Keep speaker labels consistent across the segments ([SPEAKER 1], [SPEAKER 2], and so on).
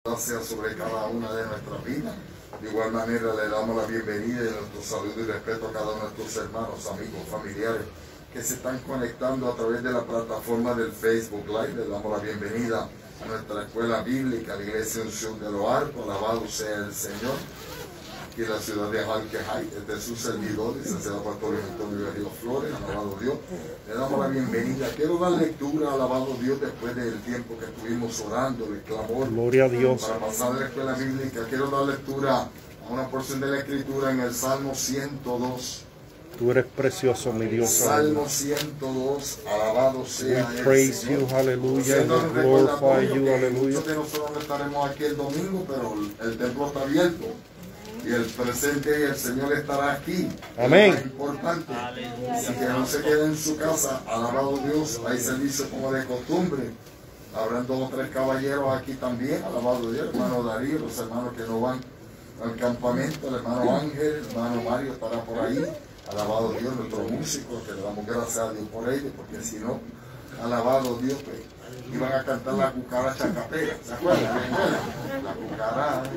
[SPEAKER 1] Sea sobre cada una de nuestras vidas. De igual manera le damos la bienvenida y nuestro saludo y respeto a cada uno de nuestros hermanos, amigos, familiares que se están conectando a través de la plataforma del Facebook Live. Le damos la bienvenida a nuestra escuela bíblica, la Iglesia Unción de los Arcos. Alabado sea el Señor. Aquí en la ciudad de Jalquejay, este es su servidor, licenciado Pastor Antonio Berrío Flores. Alabado Dios. Le damos la bienvenida. Quiero dar lectura, alabado Dios, después del tiempo que estuvimos orando, el clamor.
[SPEAKER 2] Gloria a Dios.
[SPEAKER 1] Para pasar de la escuela bíblica, quiero dar lectura a una porción de la Escritura en el Salmo 102.
[SPEAKER 2] Tú eres precioso, mi Dios.
[SPEAKER 1] Salmo 102, alabado sea
[SPEAKER 2] We
[SPEAKER 1] el
[SPEAKER 2] praise
[SPEAKER 1] Señor.
[SPEAKER 2] you, hallelujah,
[SPEAKER 1] Usted nos
[SPEAKER 2] we
[SPEAKER 1] recuerda
[SPEAKER 2] glorify
[SPEAKER 1] mucho
[SPEAKER 2] you,
[SPEAKER 1] que
[SPEAKER 2] hallelujah.
[SPEAKER 1] muchos de nosotros no estaremos aquí el domingo, pero el templo está abierto. Y el presente y el Señor estará aquí.
[SPEAKER 2] Amén.
[SPEAKER 1] Es importante. Así que no se quede en su casa. Alabado Dios. Hay servicio como de costumbre. Habrán 2 o 3 caballeros aquí también. Alabado Dios. Hermano Darío, los hermanos que no van al campamento. El hermano Ángel, el hermano Mario estará por ahí. Alabado Dios, nuestros músicos, que le damos gracias a Dios por ellos, porque si no, alabado Dios, pues iban a cantar la cucaracha capela. ¿Se acuerdan? La cucaracha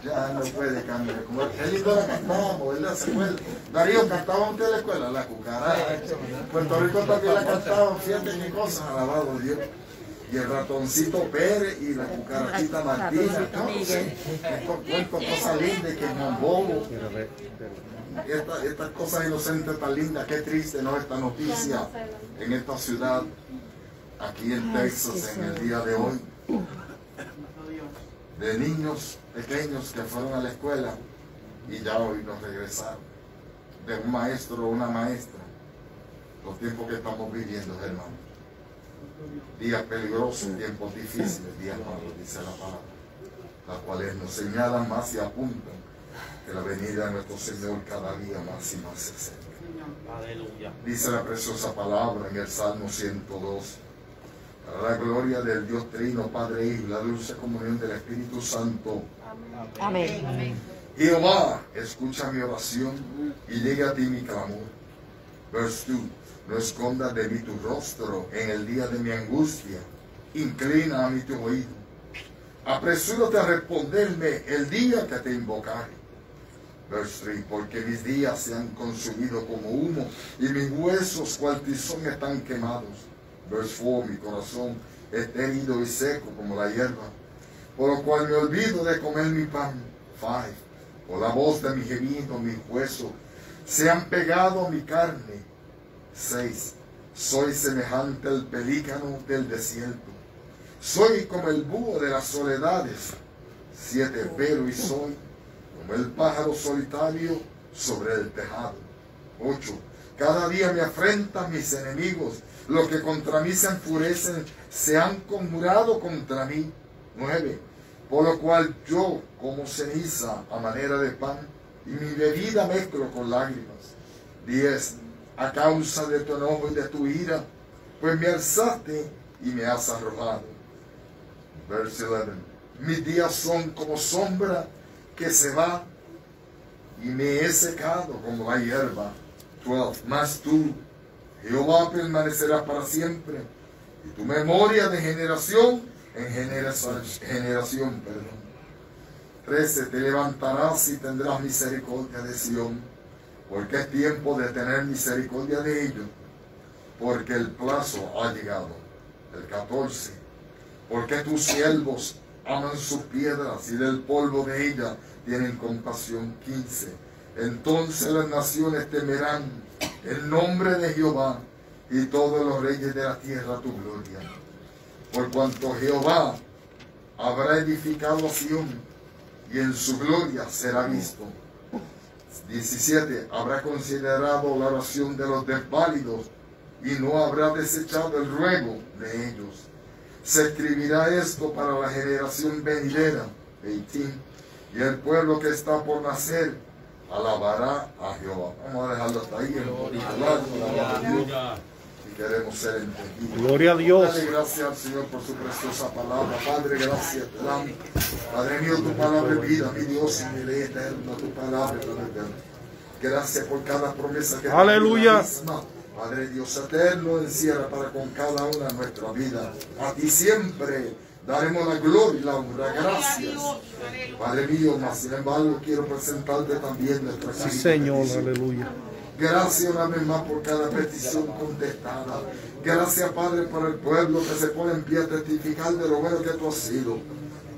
[SPEAKER 1] ya no puede cambiar. Como el lindo la cantábamos, ¿verdad? ¿Se acuerdan? Darío, ¿cantaba usted en la escuela? La cucaracha. Puerto Rico también la cantaban, fíjate qué cosas, alabado Dios. Y el ratoncito Pérez y la cucarachita Martina. Esto cosas lindas que es bobo. Estas cosas inocentes tan lindas, qué triste, ¿no? Esta noticia en esta ciudad, aquí en Texas, en el día de hoy, de niños pequeños que fueron a la escuela y ya hoy no regresaron, de un maestro o una maestra. Los tiempos que estamos viviendo, hermano, días peligrosos, tiempos difíciles, días malos, dice la palabra, las cuales nos señalan más y apuntan que la venida de nuestro Señor cada día más y más se acerca.
[SPEAKER 3] Aleluya.
[SPEAKER 1] Dice la preciosa palabra en el Salmo 102. Para la gloria del Dios Trino, Padre, Hijo, la dulce comunión del Espíritu Santo.
[SPEAKER 4] Amén. Amén.
[SPEAKER 1] Jehová, escucha mi oración y llegue a ti mi clamor. Verse 2. No escondas de mí tu rostro en el día de mi angustia. Inclina a mí tu oído. Apresúrate a responderme el día que te invocare. Verse 3, porque mis días se han consumido como humo y mis huesos cual tizón están quemados. Verse 4, mi corazón es herido y seco como la hierba, por lo cual me olvido de comer mi pan. 5, por la voz de mi gemido, mis huesos se han pegado a mi carne. 6, soy semejante al pelícano del desierto, soy como el búho de las soledades. 7, pero y soy como el pájaro solitario sobre el tejado. 8. Cada día me afrentan mis enemigos, los que contra mí se enfurecen, se han conjurado contra mí. 9. Por lo cual yo como ceniza a manera de pan, y mi bebida mezclo con lágrimas. 10. A causa de tu enojo y de tu ira, pues me alzaste y me has arrojado. Verse 11. Mis días son como sombra que se va y me he secado como la hierba. 12. Mas tú, Jehová, permanecerás para siempre, y tu memoria de generación en generación. 13. Te levantarás y tendrás misericordia de Sión, porque es tiempo de tener misericordia de ellos, porque el plazo ha llegado. El 14. Porque tus siervos aman sus piedras y del polvo de ellas tienen compasión. 15. Entonces las naciones temerán el nombre de Jehová y todos los reyes de la tierra tu gloria. Por cuanto Jehová habrá edificado a Sión y en su gloria será visto. 17. Habrá considerado la oración de los desválidos y no habrá desechado el ruego de ellos. Se escribirá esto para la generación venidera. 18. Y el pueblo que está por nacer alabará a Jehová. Vamos a dejarlo hasta ahí. Y queremos ser entendidos.
[SPEAKER 2] Gloria a Dios.
[SPEAKER 1] Dale gracias al Señor por su preciosa palabra. Padre, gracias te damos. Padre mío, tu palabra es vida, mi Dios y mi ley eterna, tu palabra, Padre eterno. Gracias por cada promesa que
[SPEAKER 2] Aleluya.
[SPEAKER 1] Padre Dios eterno, encierra para con cada una de nuestras vidas. A ti siempre daremos la gloria y la honra. Gracias, Padre mío, mas sin embargo quiero presentarte también nuestra
[SPEAKER 2] Sí, Señor, aleluya.
[SPEAKER 1] Gracias una vez más por cada petición contestada. Gracias, Padre, por el pueblo que se pone en pie a testificar de lo bueno que tú has sido.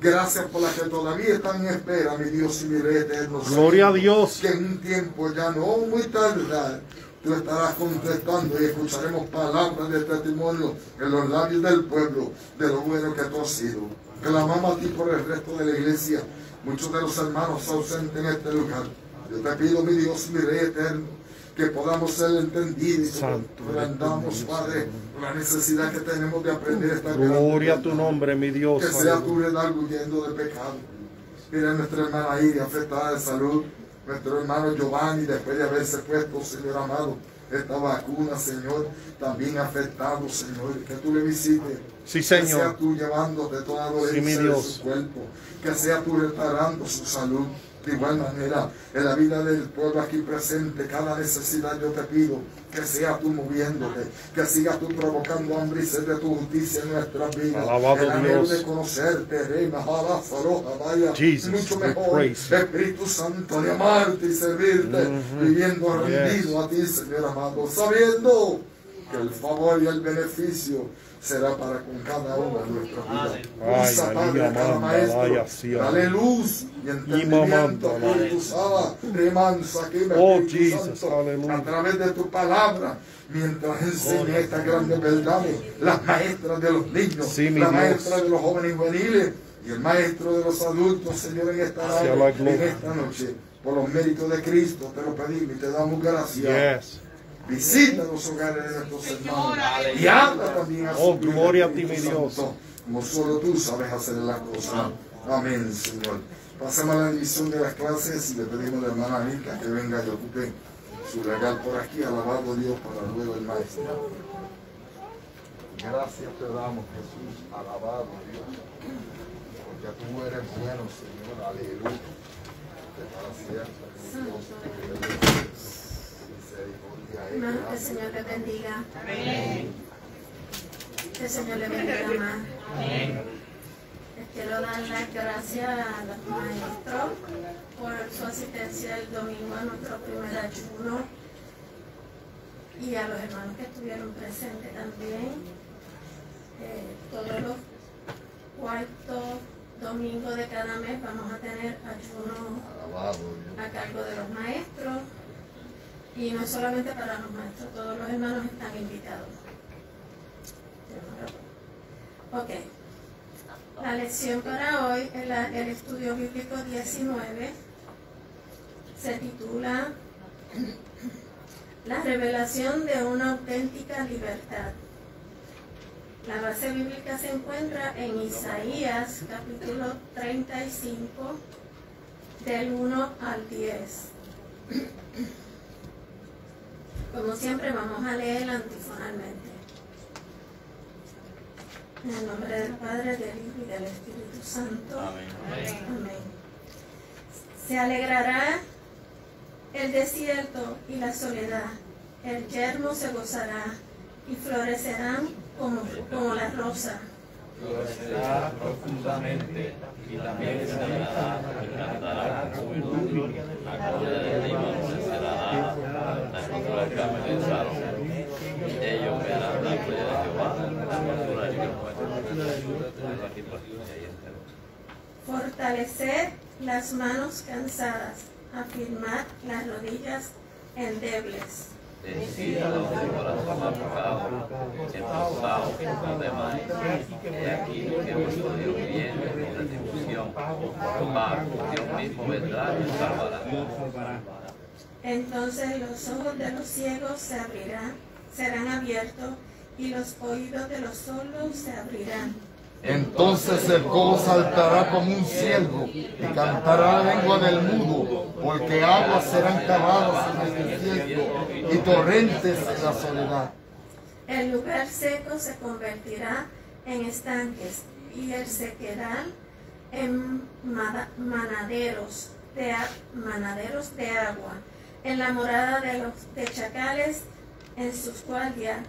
[SPEAKER 1] Gracias por las que todavía están en espera, mi Dios y mi Rey eterno.
[SPEAKER 2] Gloria a Dios.
[SPEAKER 1] Que en un tiempo ya no muy tarde tú estarás contestando y escucharemos palabras de testimonio en los labios del pueblo de lo bueno que tú has sido. Clamamos a ti por el resto de la iglesia, muchos de los hermanos ausentes en este lugar. Yo te pido, mi Dios y mi Rey eterno, que podamos ser entendidos y comprendamos, Padre, la necesidad que tenemos de aprender esta
[SPEAKER 2] gloria a tu nombre, mi Dios.
[SPEAKER 1] Que sea tu redarguyendo de pecado. Mira nuestra hermana Iria, afectada de salud. Nuestro hermano Giovanni, después de haberse puesto, Señor amado, esta vacuna, Señor, también afectado, Señor. Que tú le visites.
[SPEAKER 2] Sí, Señor.
[SPEAKER 1] Que sea tú llevándote toda dolencia de su cuerpo. Que sea tú reparando su salud. De igual manera, en la vida del pueblo aquí presente, cada necesidad yo te pido que sea tú moviéndote, que sigas tú provocando hambre y sed de tu justicia en nuestras vidas.
[SPEAKER 2] Alabado
[SPEAKER 1] el anhelo
[SPEAKER 2] Dios.
[SPEAKER 1] de conocerte, Rey, Mahala, Faroja, vaya,
[SPEAKER 2] Jesus,
[SPEAKER 1] mucho
[SPEAKER 2] we
[SPEAKER 1] mejor,
[SPEAKER 2] praise you.
[SPEAKER 1] Espíritu Santo, de amarte y servirte, viviendo rendido a ti, Señor amado, sabiendo que el favor y el beneficio será para con cada uno de nuestras vidas. Usa, Padre, a cada maestro, dale luz y entendimiento, Espíritu Santo, remansa aquí, Espíritu Santo, a través de tu palabra, mientras enseña estas grandes verdades, las maestras de los niños,
[SPEAKER 2] sí,
[SPEAKER 1] las maestras de los jóvenes juveniles y el maestro de los adultos, Señor, en esta noche, por los méritos de Cristo, te lo pedimos y te damos gracias. Visita los hogares de nuestros hermanos y habla también a su vida,
[SPEAKER 2] gloria a ti, mi Dios.
[SPEAKER 1] Como solo tú sabes hacer las cosas. Amén, Señor. Pasamos a la división de las clases y le pedimos a la hermana Anita que venga y ocupe su lugar por aquí. Alabado Dios para luego el maestro. Gracias te damos, Jesús. Alabado Dios. Porque tú eres bueno, Señor. Aleluya. Que para siempre.
[SPEAKER 3] Hermano, que el Señor le bendiga. Amén. Que el Señor le bendiga más. Amén. Les quiero dar las gracias a los maestros por su asistencia el domingo a nuestro primer ayuno y a los hermanos que estuvieron presentes también. Todos los cuartos domingos de cada mes vamos a tener ayuno a cargo de los maestros. Y no es solamente para los maestros, todos los hermanos están invitados. Ok. La lección para hoy, el estudio bíblico 19, se titula La revelación de una auténtica libertad. La base bíblica se encuentra en Isaías, capítulo 35, del 1 al 10. Como siempre, vamos a leer antifonalmente. En el nombre del Padre, del Hijo y del Espíritu Santo. Amén. Amén. Se alegrará el desierto y la soledad. El yermo se gozará y florecerán como la rosa.
[SPEAKER 5] Florecerá profundamente y también se alegrará y cantará con juventud. La gloria de Líbano se cerrará, la hermosura del Carmen de Salón. Ellos verán la gloria de Jehová, la hermosura del
[SPEAKER 3] Fortaleced las manos cansadas, afirmad las rodillas endebles.
[SPEAKER 5] Decida los de corazón apagado, esforzados por los demás. He aquí que vuestro Dios viene en retribución. Jehová, Dios mismo vendrá y os salvará.
[SPEAKER 3] Entonces los ojos de los ciegos se abrirán, serán abiertos, y los oídos de los sordos se abrirán.
[SPEAKER 1] Entonces el cojo saltará como un ciervo y cantará la lengua del mudo, porque aguas serán cavadas en el desierto y torrentes en la soledad.
[SPEAKER 3] El lugar seco se convertirá en estanques y el sequedal en manaderos de agua. En la morada de chacales, en sus guardias,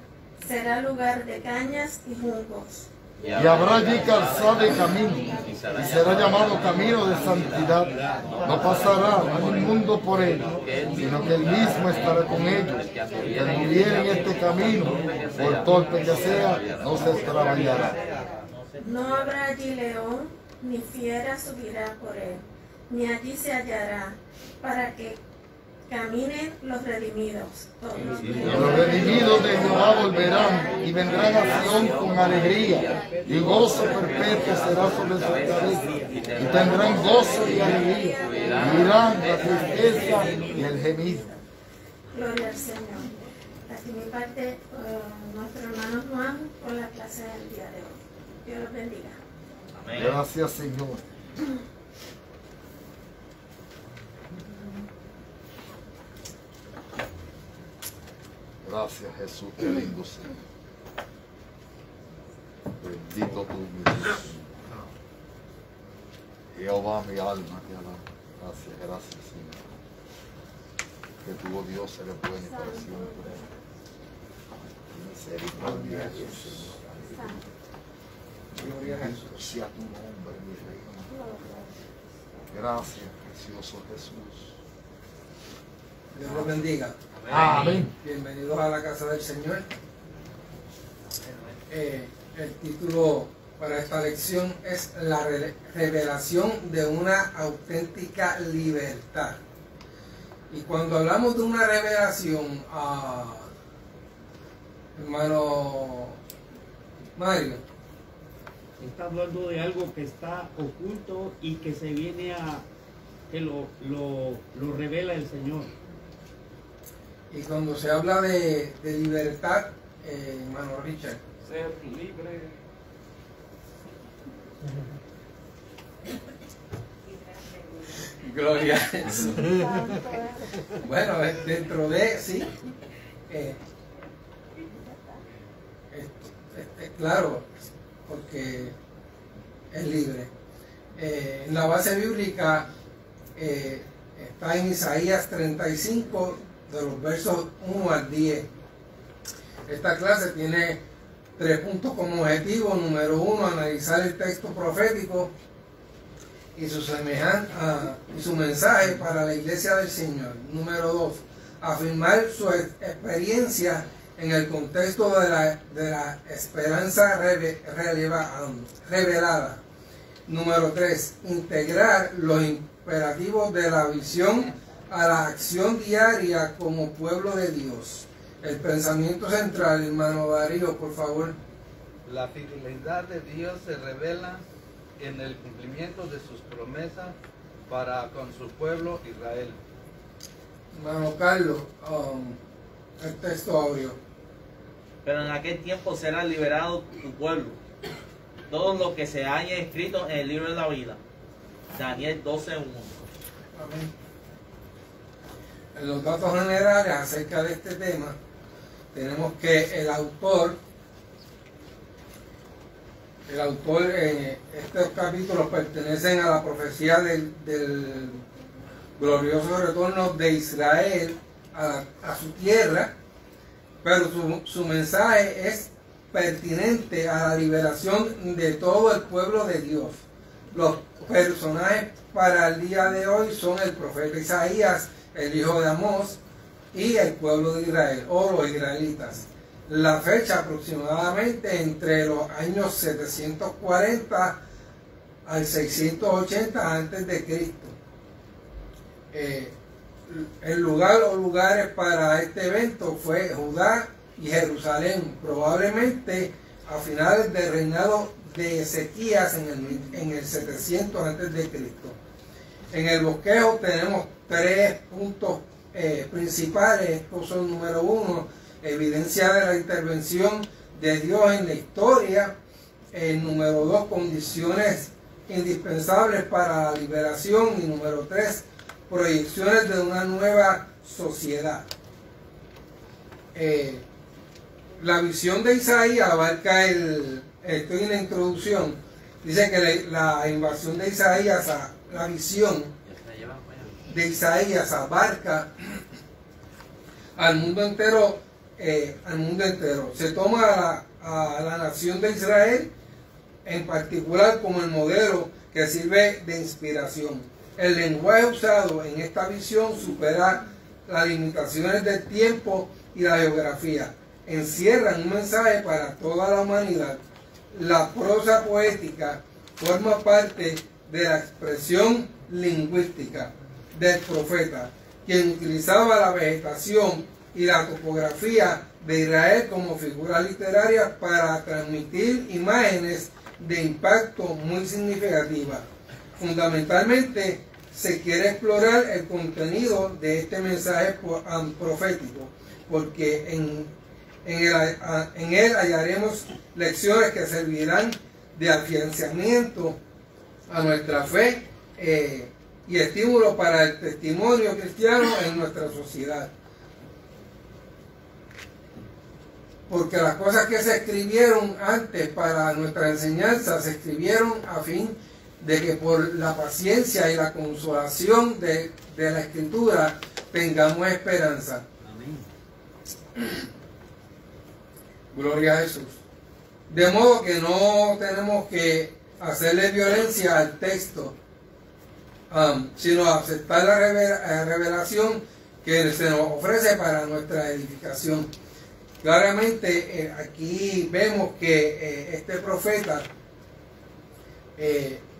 [SPEAKER 3] será lugar de cañas y juncos.
[SPEAKER 1] Y habrá allí calzada y camino, y será llamado camino de santidad. No pasará ningún mundo por él, sino que él mismo estará con ellos. Y el muriere en este camino, por torpe que sea, no se extraviará.
[SPEAKER 3] No habrá allí león, ni fiera subirá por él, ni allí se hallará, para que caminen los redimidos.
[SPEAKER 1] Los redimidos de Jehová volverán y vendrán a Sion con alegría, y gozo perpetuo será sobre su cabeza, y tendrán gozo y alegría, y irán la tristeza y el gemido.
[SPEAKER 3] Gloria al Señor. Aquí mi parte, nuestro hermano Juan, con la clase del día de hoy. Dios los bendiga.
[SPEAKER 5] Amén.
[SPEAKER 1] Gracias, Señor. Gracias, Jesús, qué lindo Señor. Bendito tú, mi Dios. Jehová, mi alma te alaba. Gracias, gracias, Señor. Que tu, oh Dios, eres bueno para siempre. Misericordia, Señor. Bendito sea tu nombre, mi reino. Gracias, precioso Jesús.
[SPEAKER 6] Dios los bendiga.
[SPEAKER 1] Amén.
[SPEAKER 6] Bienvenidos a la casa del Señor. El título para esta lección es la revelación de una auténtica libertad. Y cuando hablamos de una revelación, hermano Mario,
[SPEAKER 7] está hablando de algo que está oculto y que se viene a que lo revela el Señor.
[SPEAKER 6] y cuando se habla de libertad, hermano Richard,
[SPEAKER 5] Ser libre.
[SPEAKER 6] gloria a Jesús. Bueno, dentro de, sí, claro, porque es libre. En la base bíblica está en Isaías 35, de los versos 1 al 10. Esta clase tiene 3 puntos como objetivo. Número 1, analizar el texto profético y su mensaje para la iglesia del Señor. Número 2, afirmar su experiencia en el contexto de la esperanza revelada. Número 3, integrar los imperativos de la visión a la acción diaria como pueblo de Dios. El pensamiento central, hermano Darío, por favor.
[SPEAKER 8] La fidelidad de Dios se revela en el cumplimiento de sus promesas para con su pueblo Israel.
[SPEAKER 6] Hermano Carlos, el texto audio.
[SPEAKER 9] Pero en aquel tiempo será liberado tu pueblo, todo lo que se haya escrito en el libro de la vida. Daniel 12:1.
[SPEAKER 6] Amén. En los datos generales acerca de este tema, tenemos que el autor en estos capítulos pertenecen a la profecía del glorioso retorno de Israel a su tierra, pero su mensaje es pertinente a la liberación de todo el pueblo de Dios. Los personajes para el día de hoy son el profeta Isaías, el hijo de Amós, y el pueblo de Israel, o los israelitas. La fecha aproximadamente entre los años 740 al 680 antes de Cristo. El lugar o lugares para este evento fue Judá y Jerusalén, probablemente a finales del reinado de Ezequías en el 700 antes de Cristo. En el bosquejo tenemos 3 puntos principales. Estos son: número 1, evidencia de la intervención de Dios en la historia. Número 2, condiciones indispensables para la liberación. Y número 3, proyecciones de una nueva sociedad. La visión de Isaías abarca estoy en la introducción, dice que la invasión de Isaías, la visión de Isaías abarca al mundo entero. Se toma a la nación de Israel en particular como el modelo que sirve de inspiración. El lenguaje usado en esta visión supera las limitaciones del tiempo y la geografía. Encierran un mensaje para toda la humanidad. La prosa poética forma parte de la expresión lingüística del profeta, quien utilizaba la vegetación y la topografía de Israel como figuras literarias para transmitir imágenes de impacto muy significativas. Fundamentalmente se quiere explorar el contenido de este mensaje profético, porque en él hallaremos lecciones que servirán de afianzamiento a nuestra fe y estímulo para el testimonio cristiano en nuestra sociedad. Porque las cosas que se escribieron antes para nuestra enseñanza se escribieron a fin de que por la paciencia y la consolación de la Escritura tengamos esperanza. Amén. Gloria a Jesús. De modo que no tenemos que hacerle violencia al texto, sino aceptar la revelación que se nos ofrece para nuestra edificación. Claramente aquí vemos que este profeta,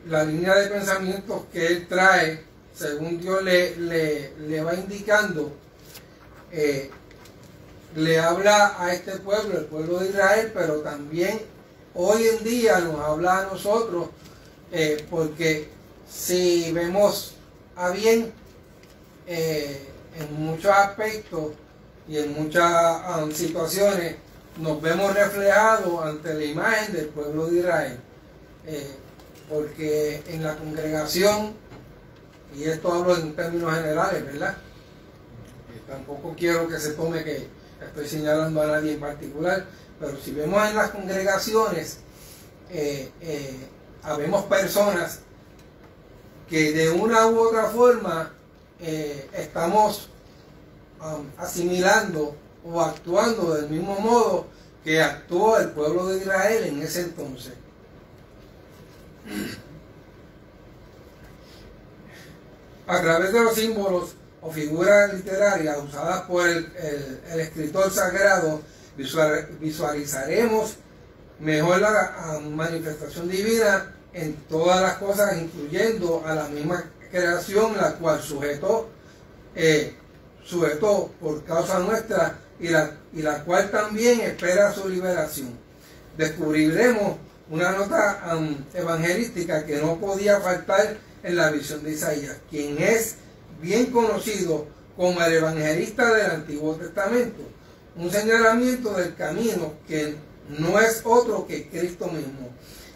[SPEAKER 6] la línea de pensamientos que él trae, según Dios le va indicando, le habla a este pueblo, el pueblo de Israel, pero también hoy en día nos habla a nosotros, porque si vemos a bien, en muchos aspectos y en muchas situaciones nos vemos reflejados ante la imagen del pueblo de Israel, porque en la congregación, y esto hablo en términos generales, ¿verdad? Tampoco quiero que se tome que estoy señalando a nadie en particular, pero si vemos en las congregaciones, habemos personas que de una u otra forma estamos asimilando o actuando del mismo modo que actuó el pueblo de Israel en ese entonces. A través de los símbolos o figuras literarias usadas por el escritor sagrado, visualizaremos mejor la manifestación divina en todas las cosas, incluyendo a la misma creación, la cual sujetó por causa nuestra y la cual también espera su liberación. Descubriremos una nota evangelística que no podía faltar en la visión de Isaías, quien es bien conocido como el evangelista del Antiguo Testamento, un señalamiento del camino que no es otro que Cristo mismo,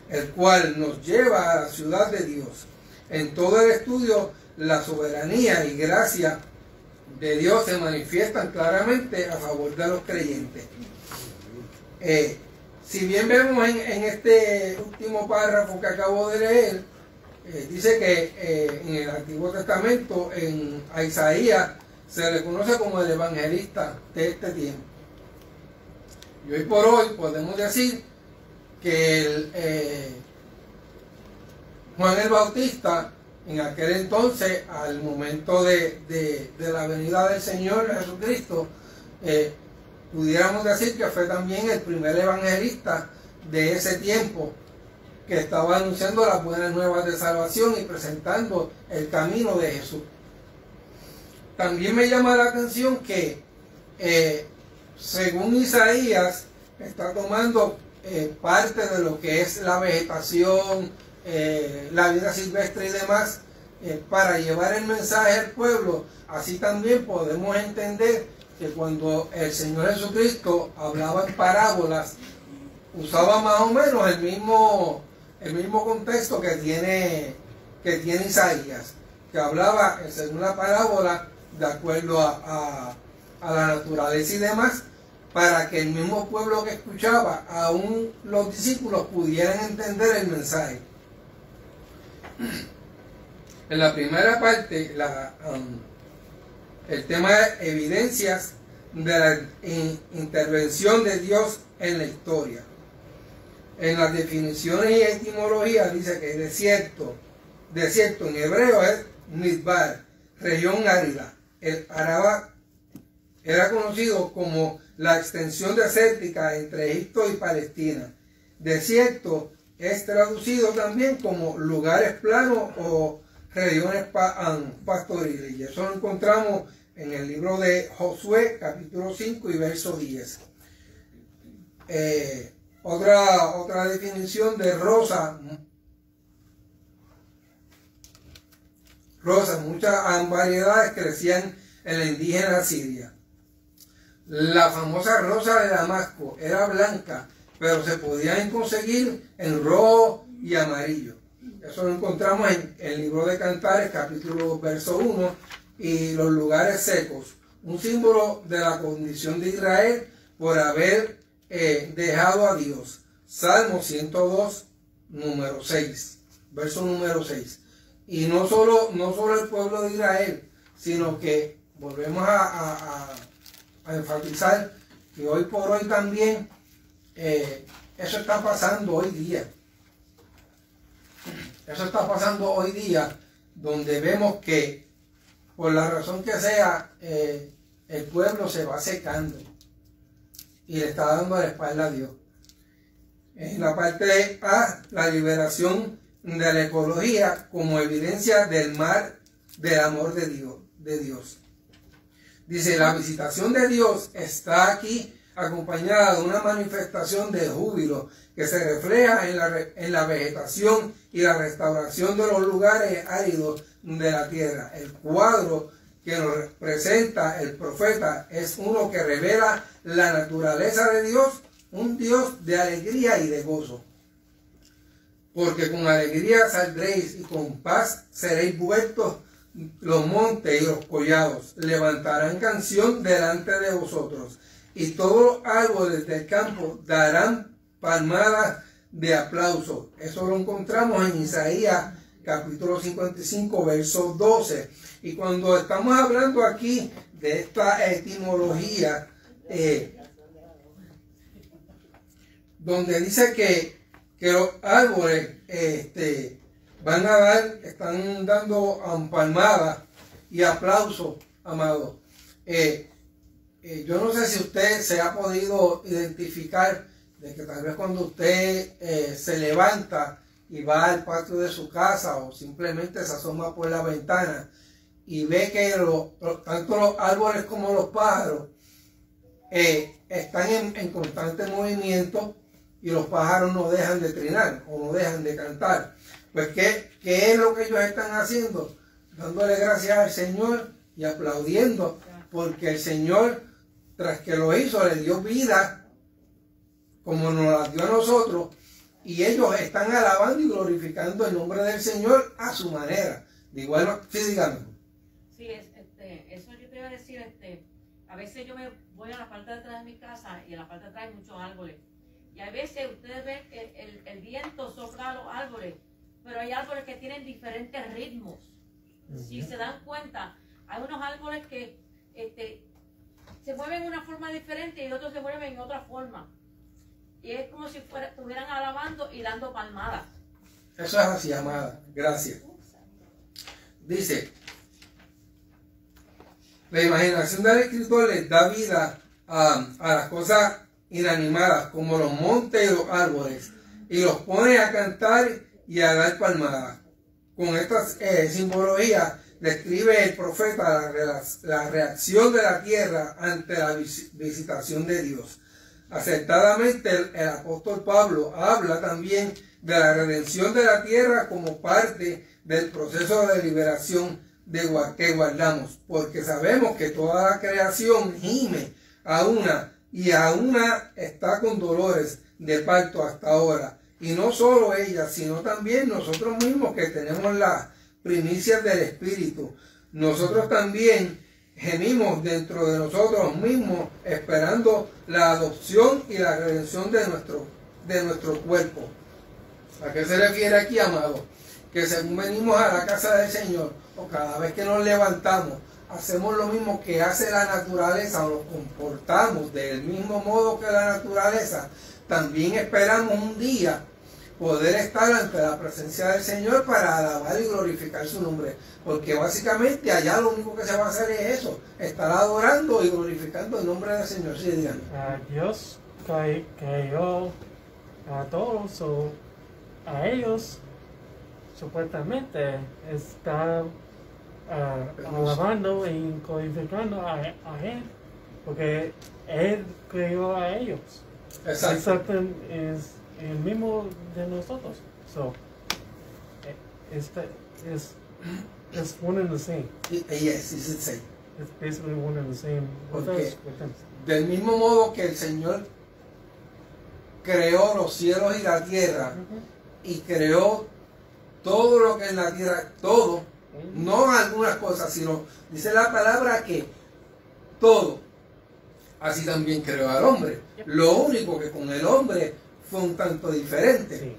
[SPEAKER 6] el cual nos lleva a la ciudad de Dios. En todo el estudio, la soberanía y gracia de Dios se manifiestan claramente a favor de los creyentes. Si bien vemos en este último párrafo que acabo de leer, dice que en el Antiguo Testamento, a Isaías se le conoce como el evangelista de este tiempo. Y hoy por hoy podemos decir que Juan el Bautista, en aquel entonces, al momento de la venida del Señor Jesucristo, pudiéramos decir que fue también el primer evangelista de ese tiempo, que estaba anunciando las buenas nuevas de salvación y presentando el camino de Jesús. También me llama la atención que, según Isaías, está tomando parte de lo que es la vegetación, la vida silvestre y demás, para llevar el mensaje al pueblo. Así también podemos entender que cuando el Señor Jesucristo hablaba en parábolas, usaba más o menos el mismo contexto que tiene Isaías, que hablaba según la parábola de acuerdo a la naturaleza y demás, para que el mismo pueblo que escuchaba, aún los discípulos, pudieran entender el mensaje. En la primera parte, el tema de evidencias de la intervención de Dios en la historia. En las definiciones y etimología dice que desierto en hebreo es Midbar, región árida. El Araba era conocido como la extensión desértica entre Egipto y Palestina. Desierto es traducido también como lugares planos o regiones pastoriles. Y eso lo encontramos en el libro de Josué, capítulo 5 y verso 10. Otra definición de rosa, muchas variedades crecían en la indígena Siria. La famosa rosa de Damasco era blanca, pero se podían conseguir en rojo y amarillo. Eso lo encontramos en el libro de Cantares, capítulo 2, verso 1, y los lugares secos, un símbolo de la condición de Israel por haber dejado a Dios. Salmo 102, número 6, verso número 6. Y no solo el pueblo de Israel, sino que volvemos a enfatizar que hoy por hoy también eso está pasando hoy día. Eso está pasando hoy día, donde vemos que por la razón que sea, el pueblo se va secando y le está dando la espalda a Dios. En la parte A, la liberación de la ecología como evidencia del amor de Dios. Dice, la visitación de Dios está aquí acompañada de una manifestación de júbilo que se refleja en la vegetación y la restauración de los lugares áridos de la tierra. El cuadro que nos presenta el profeta es uno que revela la naturaleza de Dios, un Dios de alegría y de gozo. Porque con alegría saldréis y con paz seréis vueltos los montes y los collados. Levantarán canción delante de vosotros y todos los árboles del campo darán palmadas de aplauso. Eso lo encontramos en Isaías capítulo 55, verso 12. Y cuando estamos hablando aquí de esta etimología, donde dice que los árboles están dando palmadas y aplausos, amado. Yo no sé si usted se ha podido identificar de que tal vez cuando usted se levanta y va al patio de su casa o simplemente se asoma por la ventana y ve que tanto los árboles como los pájaros están en constante movimiento y los pájaros no dejan de trinar o no dejan de cantar. Pues ¿qué es lo que ellos están haciendo? Dándole gracias al Señor y aplaudiendo, porque el Señor, tras que lo hizo, le dio vida como nos la dio a nosotros, y ellos están alabando y glorificando el nombre del Señor a su manera. De igual, sí, dígame.
[SPEAKER 4] Sí, eso yo te iba a decir, a veces yo me voy a la parte de atrás de mi casa y en la parte de atrás hay muchos árboles. Y a veces ustedes ven que el viento sopla los árboles, pero hay árboles que tienen diferentes ritmos. Si se dan cuenta, hay unos árboles que se mueven de una forma diferente y otros se mueven en otra forma. Y es como si estuvieran alabando y dando palmadas.
[SPEAKER 6] Eso es así, amada. Gracias. Dice, la imaginación del escritor les da vida a las cosas inanimadas como los montes y los árboles y los pone a cantar y a dar palmadas. Con esta simbología describe el profeta la reacción de la tierra ante la visitación de Dios. Acertadamente el apóstol Pablo habla también de la redención de la tierra como parte del proceso de liberación que guardamos, porque sabemos que toda la creación gime a una está con dolores de parto hasta ahora. Y no solo ella, sino también nosotros mismos que tenemos las primicias del Espíritu. Nosotros también gemimos dentro de nosotros mismos esperando la adopción y la redención de nuestro cuerpo. ¿A qué se refiere aquí, amado? Que según venimos a la casa del Señor, o cada vez que nos levantamos, hacemos lo mismo que hace la naturaleza o nos comportamos del mismo modo que la naturaleza, también esperamos un día poder estar ante la presencia del Señor para alabar y glorificar su nombre. Porque básicamente allá lo único que se va a hacer es eso, estar adorando y glorificando el nombre del Señor. Sí, díganme.
[SPEAKER 10] Dios creó a todos, o a ellos supuestamente está alabando y glorificando a Él, porque Él creó a ellos. Exacto. Es el mismo de nosotros. So, it's one and the same.
[SPEAKER 6] Yes, it's the same.
[SPEAKER 10] It's basically one and the same with us, with them.
[SPEAKER 6] Del mismo modo que el Señor creó los cielos y la tierra, y creó todo lo que en la tierra, todo, no algunas cosas, sino dice la palabra que todo. Así también creó al hombre. Lo único que con el hombre fue un tanto diferente.
[SPEAKER 10] Sí.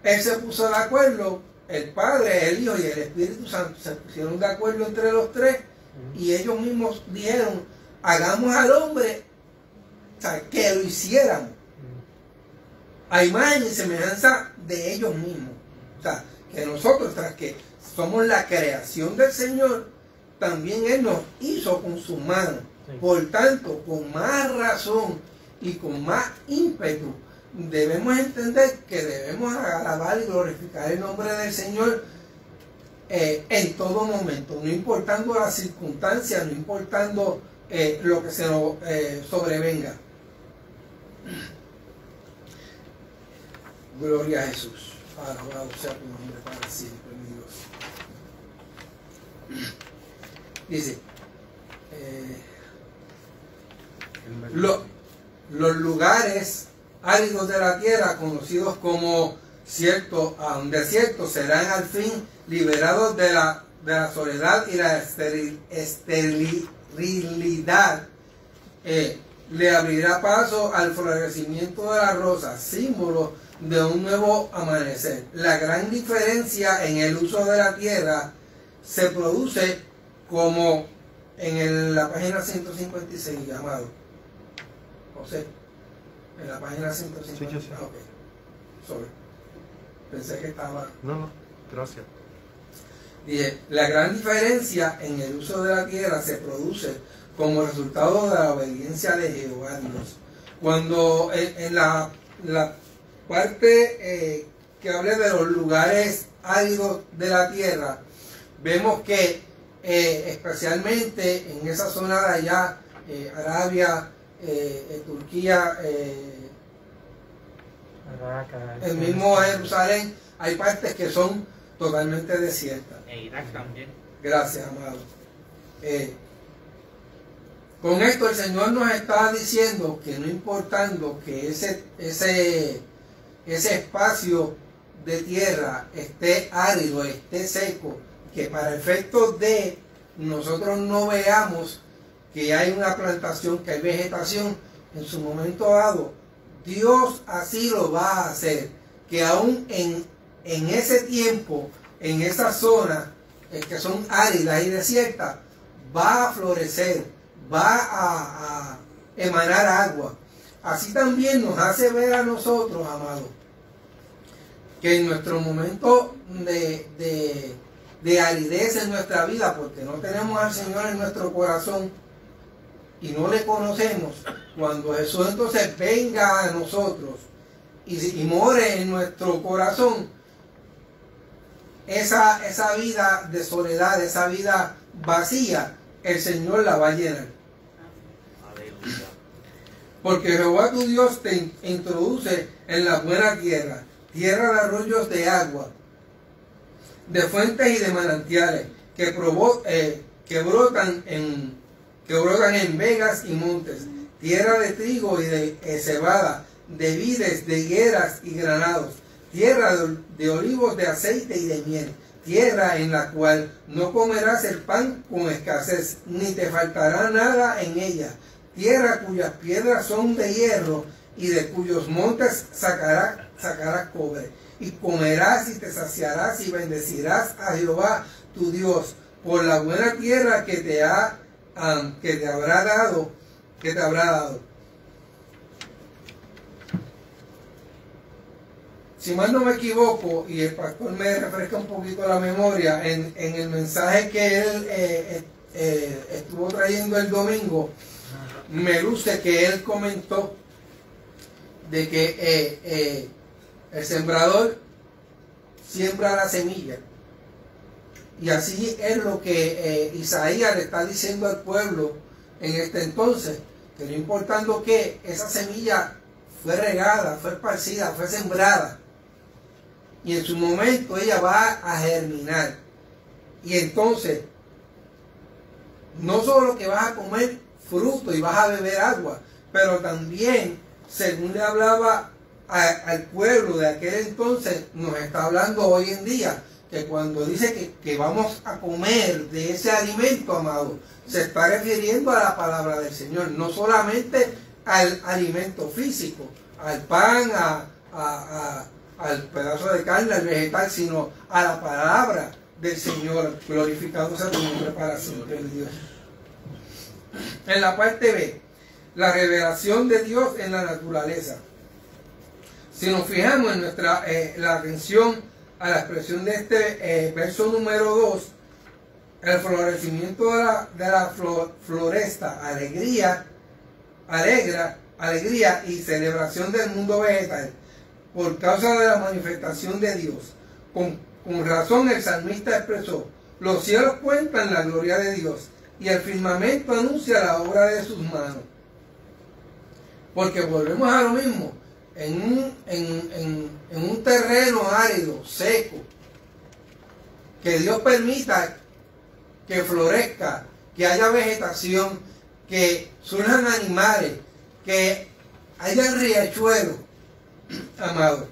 [SPEAKER 6] Él se puso de acuerdo, el Padre, el Hijo y el Espíritu Santo se pusieron de acuerdo entre los tres, y ellos mismos dijeron, hagamos al hombre, o sea, que lo hiciéramos a imagen y semejanza de ellos mismos. O sea, que nosotros, tras que somos la creación del Señor, también Él nos hizo con sus manos.
[SPEAKER 10] Sí.
[SPEAKER 6] Por tanto, con más razón y con más ímpetu, debemos entender que debemos alabar y glorificar el nombre del Señor en todo momento, no importando las circunstancias, no importando lo que se nos sobrevenga. Gloria a Jesús. Alabado sea tu nombre para siempre, mi Dios. Dice, los lugares áridos de la tierra, conocidos como desiertos, serán al fin liberados de la soledad y la esterilidad. Le abrirá paso al florecimiento de las rosas, símbolo de un nuevo amanecer. La gran diferencia en el uso de la tierra se produce como en la página 156, amado José, en la página 156.
[SPEAKER 2] Sí, yo sé.
[SPEAKER 6] Ok, sorry, pensé que estaba...
[SPEAKER 2] No, gracias.
[SPEAKER 6] Dije, la gran diferencia en el uso de la tierra se produce como resultado de la obediencia de Jehová Dios. Cuando en la parte que hablé de los lugares áridos de la tierra, vemos que especialmente en esa zona de allá, Arabia, Turquía, el mismo Jerusalén, hay partes que son totalmente desiertas.
[SPEAKER 9] En Irak también.
[SPEAKER 6] Gracias, amado. Con esto el Señor nos está diciendo que no importando que ese espacio de tierra esté árido, esté seco, que para efectos de nosotros no veamos que hay una plantación, que hay vegetación, en su momento dado, Dios así lo va a hacer, que aún en ese tiempo, en esa zona que son áridas y desiertas, va a florecer, va a emanar agua. Así también nos hace ver a nosotros, amados, que en nuestro momento de aridez en nuestra vida, porque no tenemos al Señor en nuestro corazón y no le conocemos, cuando Jesús entonces venga a nosotros y more en nuestro corazón, esa vida de soledad, esa vida vacía, el Señor la va a llenar.
[SPEAKER 9] Aleluya.
[SPEAKER 6] Porque Jehová tu Dios te introduce en la buena tierra, tierra de arroyos de agua, de fuentes y de manantiales, que brotan en vegas y montes, tierra de trigo y de cebada, de vides, de higueras y granados, tierra de olivos, de aceite y de miel, tierra en la cual no comerás el pan con escasez, ni te faltará nada en ella, tierra cuyas piedras son de hierro y de cuyos montes sacarás cobre, y comerás y te saciarás y bendecirás a Jehová tu Dios, por la buena tierra que te habrá dado. Si mal no me equivoco, y el pastor me refresca un poquito la memoria, en el mensaje que él estuvo trayendo el domingo, me luce que él comentó de que el sembrador siembra la semilla. Y así es lo que Isaías le está diciendo al pueblo en este entonces, que no importando que esa semilla fue regada, fue esparcida, fue sembrada, y en su momento ella va a germinar. Y entonces, no solo que vas a comer fruto y vas a beber agua, pero también, según le hablaba al pueblo de aquel entonces, nos está hablando hoy en día, que cuando dice que vamos a comer de ese alimento, amado, se está refiriendo a la palabra del Señor, no solamente al alimento físico, al pan, al pedazo de carne, al vegetal, sino a la palabra del Señor, glorificado sea tu nombre para siempre, Dios. En la parte B, la revelación de Dios en la naturaleza. Si nos fijamos en la atención a la expresión de este verso número 2, el florecimiento de la floresta, alegría y celebración del mundo vegetal, por causa de la manifestación de Dios. Con razón el salmista expresó: los cielos cuentan la gloria de Dios y el firmamento anuncia la obra de sus manos. Porque volvemos a lo mismo, en un terreno árido, seco, que Dios permita que florezca, que haya vegetación, que surjan animales, que haya riachuelos, amado.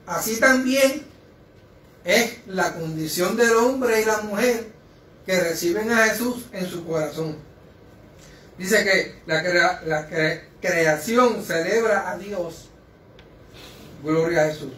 [SPEAKER 6] Así también es la condición del hombre y la mujer que reciben a Jesús en su corazón. Dice que la creación celebra a Dios. Gloria a Jesús.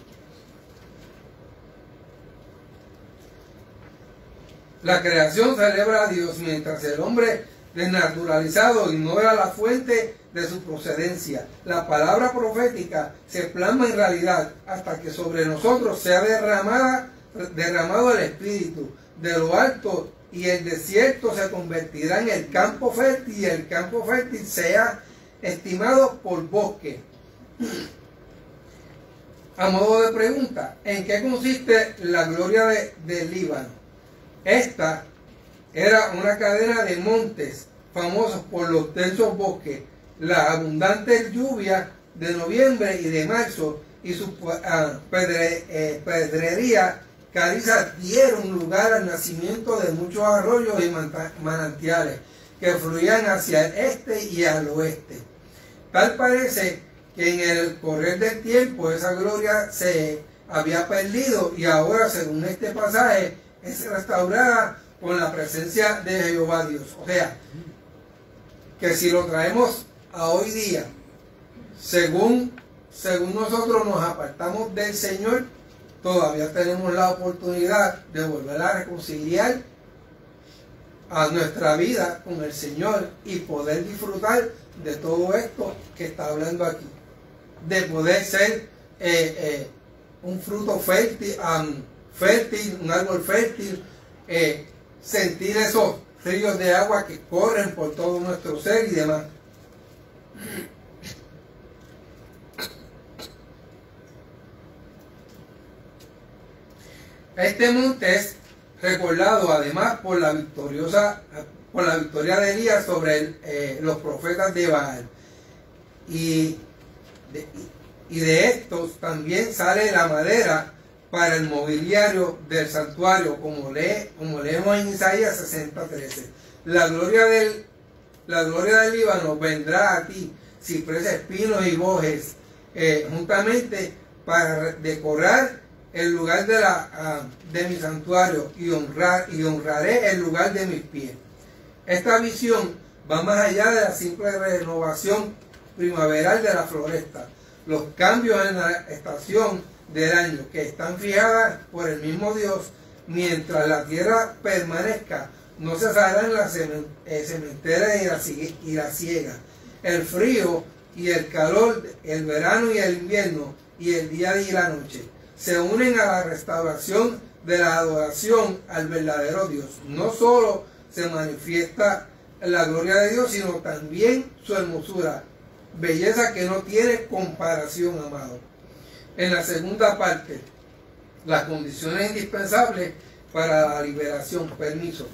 [SPEAKER 6] La creación celebra a Dios mientras el hombre desnaturalizado ignora la fuente de su procedencia. La palabra profética se plasma en realidad hasta que sobre nosotros sea derramado el Espíritu de lo alto, y el desierto se convertirá en el campo fértil, y el campo fértil sea estimado por bosque. A modo de pregunta, ¿en qué consiste la gloria del Líbano? Esta era una cadena de montes famosos por los densos bosques, la abundante lluvia de noviembre y de marzo y su pedrería caliza dieron lugar al nacimiento de muchos arroyos y manantiales que fluían hacia el este y al oeste. Tal parece que en el correr del tiempo esa gloria se había perdido, y ahora, según este pasaje, es restaurada con la presencia de Jehová Dios. O sea, que si lo traemos a hoy día, según nosotros nos apartamos del Señor, todavía tenemos la oportunidad de volver a reconciliar a nuestra vida con el Señor y poder disfrutar de todo esto que está hablando aquí, de poder ser un fruto fértil, un árbol fértil, sentir esos ríos de agua que corren por todo nuestro ser y demás. Este monte es recordado además por la victoria de Elías sobre los profetas de Baal, y de estos también sale la madera para el mobiliario del santuario, como leemos en Isaías 60:13. La gloria del Líbano vendrá a ti, cipreses, pinos y bojes, juntamente para decorar el lugar de mi santuario, y honraré el lugar de mis pies. Esta visión va más allá de la simple renovación primaveral de la floresta. Los cambios en la estación del año, que están fijadas por el mismo Dios, mientras la tierra permanezca, no cesarán la sementera y la siega, el frío y el calor, el verano y el invierno, y el día y la noche. Se unen a la restauración de la adoración al verdadero Dios. No solo se manifiesta la gloria de Dios, sino también su hermosura, belleza que no tiene comparación, amado. En la segunda parte, las condiciones indispensables para la liberación. Permiso.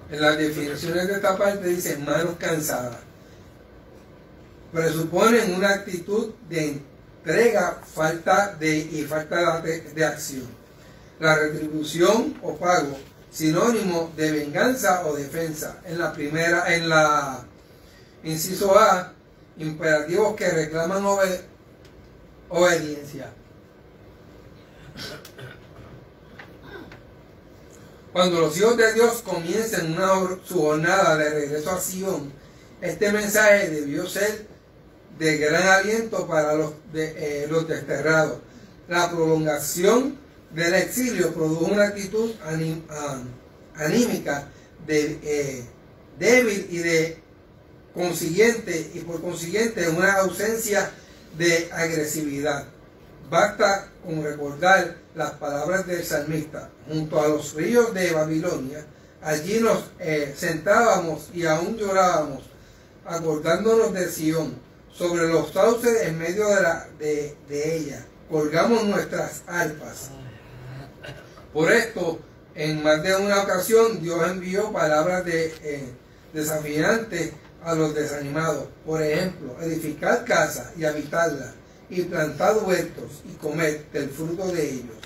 [SPEAKER 6] En las definiciones de esta parte dice manos cansadas. Presuponen una actitud de entrega, falta de acción. La retribución o pago, sinónimo de venganza o defensa. En la inciso A, imperativos que reclaman obediencia. Cuando los hijos de Dios comiencen su jornada de regreso a Sion, este mensaje debió ser de gran aliento para los desterrados. La prolongación del exilio produjo una actitud anímica débil y por consiguiente una ausencia de agresividad. Basta con recordar las palabras del salmista: junto a los ríos de Babilonia, allí nos sentábamos y aún llorábamos, acordándonos de Sion. Sobre los sauces en medio de ella, colgamos nuestras arpas. Por esto, en más de una ocasión, Dios envió palabras desafiantes a los desanimados. Por ejemplo, edificar casas y habitarlas, y plantar huertos y comer del fruto de ellos.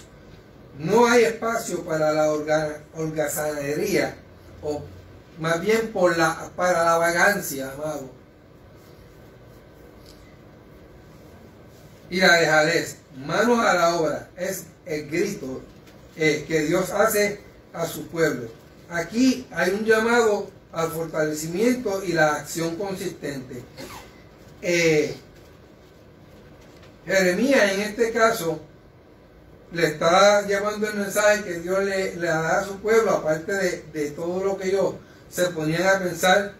[SPEAKER 6] No hay espacio para la holgazanería, o más bien para la vagancia, amado. Y la dejadez. Manos a la obra es el grito que Dios hace a su pueblo. Aquí hay un llamado al fortalecimiento y la acción consistente. Jeremías en este caso le está llevando el mensaje que Dios le da a su pueblo, aparte de todo lo que ellos se ponían a pensar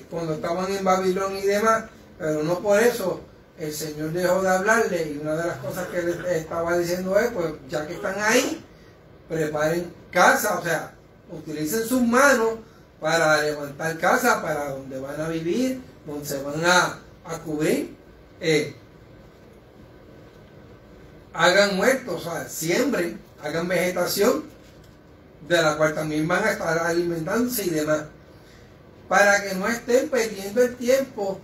[SPEAKER 6] cuando estaban en Babilonia y demás, pero no por eso el Señor dejó de hablarle. Y una de las cosas que él estaba diciendo es, pues ya que están ahí, preparen casa, o sea, utilicen sus manos para levantar casa, para donde van a vivir, donde se van a cubrir. Hagan huertos, o sea, siembren, hagan vegetación, de la cual también van a estar alimentándose y demás, para que no estén perdiendo el tiempo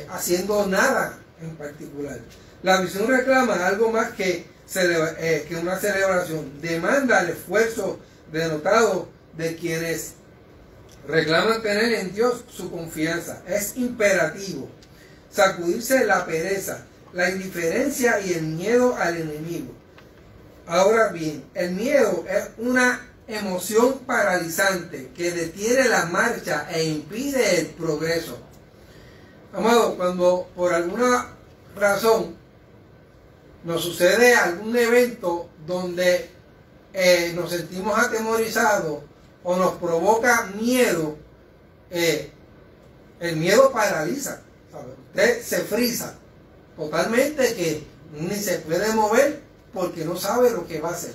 [SPEAKER 6] haciendo nada en particular. La visión reclama algo más que una celebración. Demanda el esfuerzo denotado de quienes reclaman tener en Dios su confianza. Es imperativo sacudirse la pereza, la indiferencia y el miedo al enemigo. Ahora bien, el miedo es una emoción paralizante que detiene la marcha e impide el progreso. Amado, cuando por alguna razón nos sucede algún evento donde nos sentimos atemorizados o nos provoca miedo, el miedo paraliza, ¿sabe? Usted se frisa totalmente, que ni se puede mover porque no sabe lo que va a hacer.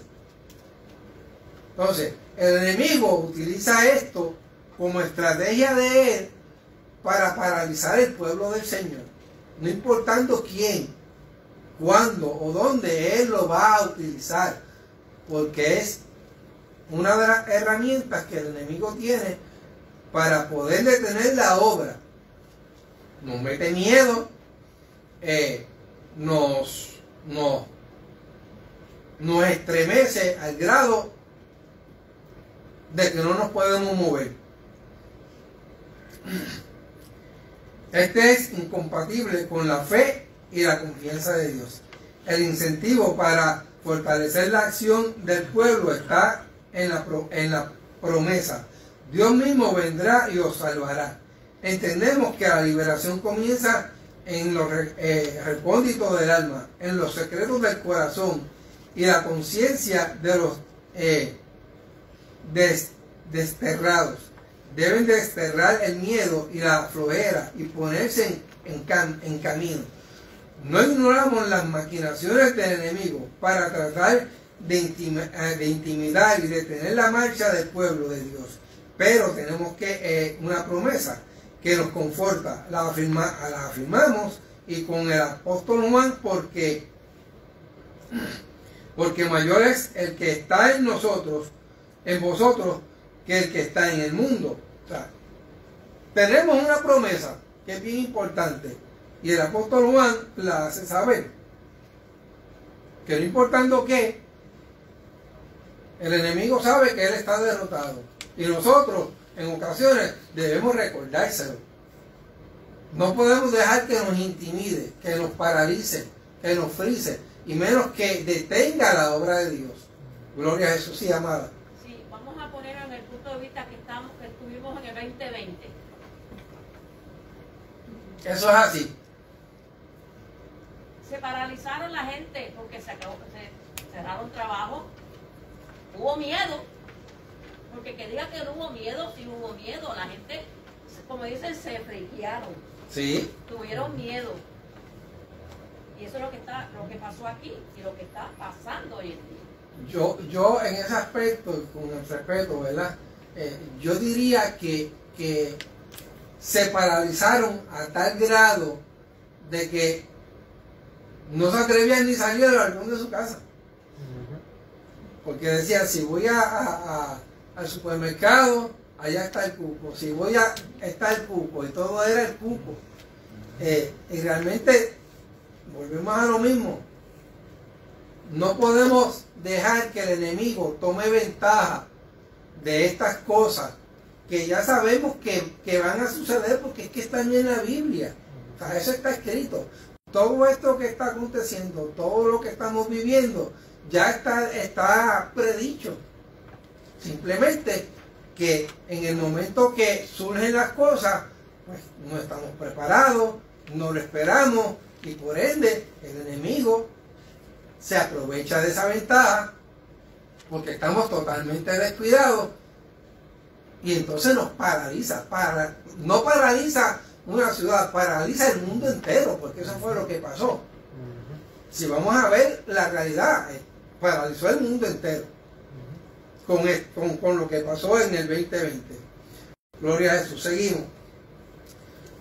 [SPEAKER 6] Entonces, el enemigo utiliza esto como estrategia de él para paralizar el pueblo del Señor, no importando quién, cuándo o dónde él lo va a utilizar, porque es una de las herramientas que el enemigo tiene para poder detener la obra. Nos mete miedo, nos estremece al grado de que no nos podemos mover. Este es incompatible con la fe y la confianza de Dios. El incentivo para fortalecer la acción del pueblo está en la promesa. Dios mismo vendrá y os salvará. entendemos que la liberación comienza en los recónditos del alma, en los secretos del corazón y la conciencia de los desterrados. Deben desterrar el miedo y la flojera y ponerse en camino. No ignoramos las maquinaciones del enemigo para tratar de intimidar y detener la marcha del pueblo de Dios. Pero tenemos una promesa que nos conforta. La afirmamos y con el apóstol Juan porque mayor es el que está en nosotros, en vosotros, que el que está en el mundo. O sea, tenemos una promesa que es bien importante y el apóstol Juan la hace saber, que no importando qué, el enemigo sabe que él está derrotado y nosotros en ocasiones debemos recordárselo. No podemos dejar que nos intimide, que nos paralice, que nos frise y menos que detenga la obra de Dios. Gloria a Jesús y amada.
[SPEAKER 4] Sí, vamos a poner en el punto de vista que estuvimos en el 2020.
[SPEAKER 6] Eso es así.
[SPEAKER 4] Se paralizaron la gente porque se cerraron trabajo. Hubo miedo. Porque que diga que no hubo miedo, sí hubo miedo. La gente, como dicen, se friquearon.
[SPEAKER 6] Sí.
[SPEAKER 4] Tuvieron miedo. Y eso es lo que pasó aquí y lo que está pasando hoy en día.
[SPEAKER 6] Yo en ese aspecto, con el respeto, ¿verdad? Yo diría que se paralizaron a tal grado de que no se atrevían ni salir al balcón de su casa. Porque decían, si voy al supermercado, allá está el cupo. Si voy está el cupo. Y todo era el cupo. Y realmente volvemos a lo mismo. No podemos dejar que el enemigo tome ventaja de estas cosas que ya sabemos que van a suceder porque es que están en la Biblia. O sea, eso está escrito. Todo esto que está aconteciendo, todo lo que estamos viviendo, ya está predicho. Simplemente que en el momento que surgen las cosas, pues no estamos preparados, no lo esperamos y por ende el enemigo se aprovecha de esa ventaja porque estamos totalmente descuidados y entonces nos paraliza. No paraliza una ciudad, paraliza el mundo entero, porque eso fue lo que pasó. Si vamos a ver la realidad, paralizó el mundo entero con lo que pasó en el 2020. Gloria a Jesús. Seguimos.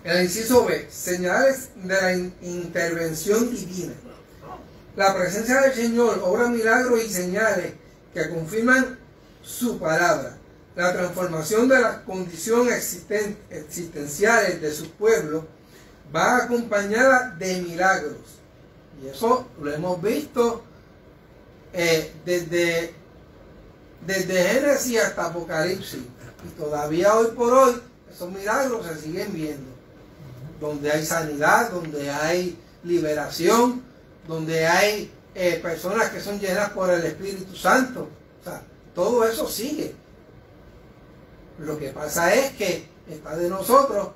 [SPEAKER 6] El inciso B, señales de la intervención divina. La presencia del Señor obra milagros y señales que confirman su palabra. La transformación de las condiciones existenciales de su pueblo va acompañada de milagros. Y eso lo hemos visto desde Génesis hasta Apocalipsis. Y todavía hoy por hoy esos milagros se siguen viendo. Donde hay sanidad, donde hay liberación, donde hay personas que son llenas por el Espíritu Santo. O sea, todo eso sigue. Lo que pasa es que está de nosotros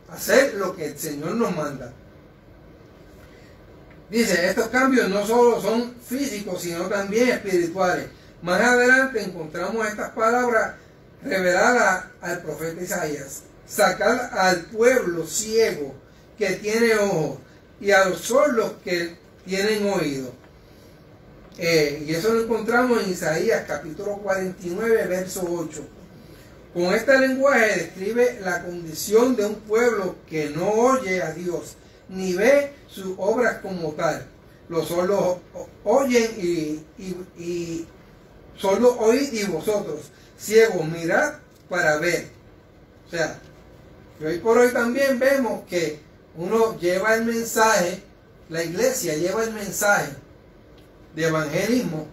[SPEAKER 6] hacer lo que el Señor nos manda. Dice, estos cambios no solo son físicos, sino también espirituales. Más adelante encontramos estas palabras reveladas al profeta Isaías. Sacar al pueblo ciego que tiene ojos y a los sordos que tienen oído. Y eso lo encontramos en Isaías capítulo 49, verso 8. Con este lenguaje describe la condición de un pueblo que no oye a Dios, ni ve sus obras como tal. Los sordos oyen y sordos oíd y vosotros, ciegos, mirad para ver. O sea, hoy por hoy también vemos que uno lleva el mensaje, la iglesia lleva el mensaje de evangelismo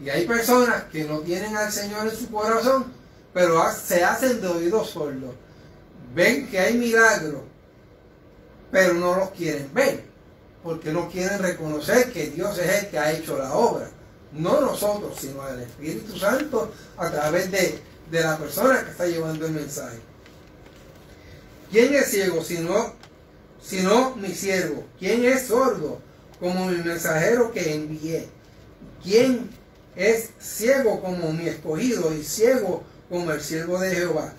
[SPEAKER 6] y hay personas que no tienen al Señor en su corazón, pero se hacen de oídos sordos. Ven que hay milagros, pero no los quieren ver, porque no quieren reconocer que Dios es el que ha hecho la obra. No nosotros, sino el Espíritu Santo a través de la persona que está llevando el mensaje. ¿Quién es ciego sino mi siervo? ¿Quién es sordo como mi mensajero que envié? ¿Quién es ciego como mi escogido y ciego como el siervo de Jehová,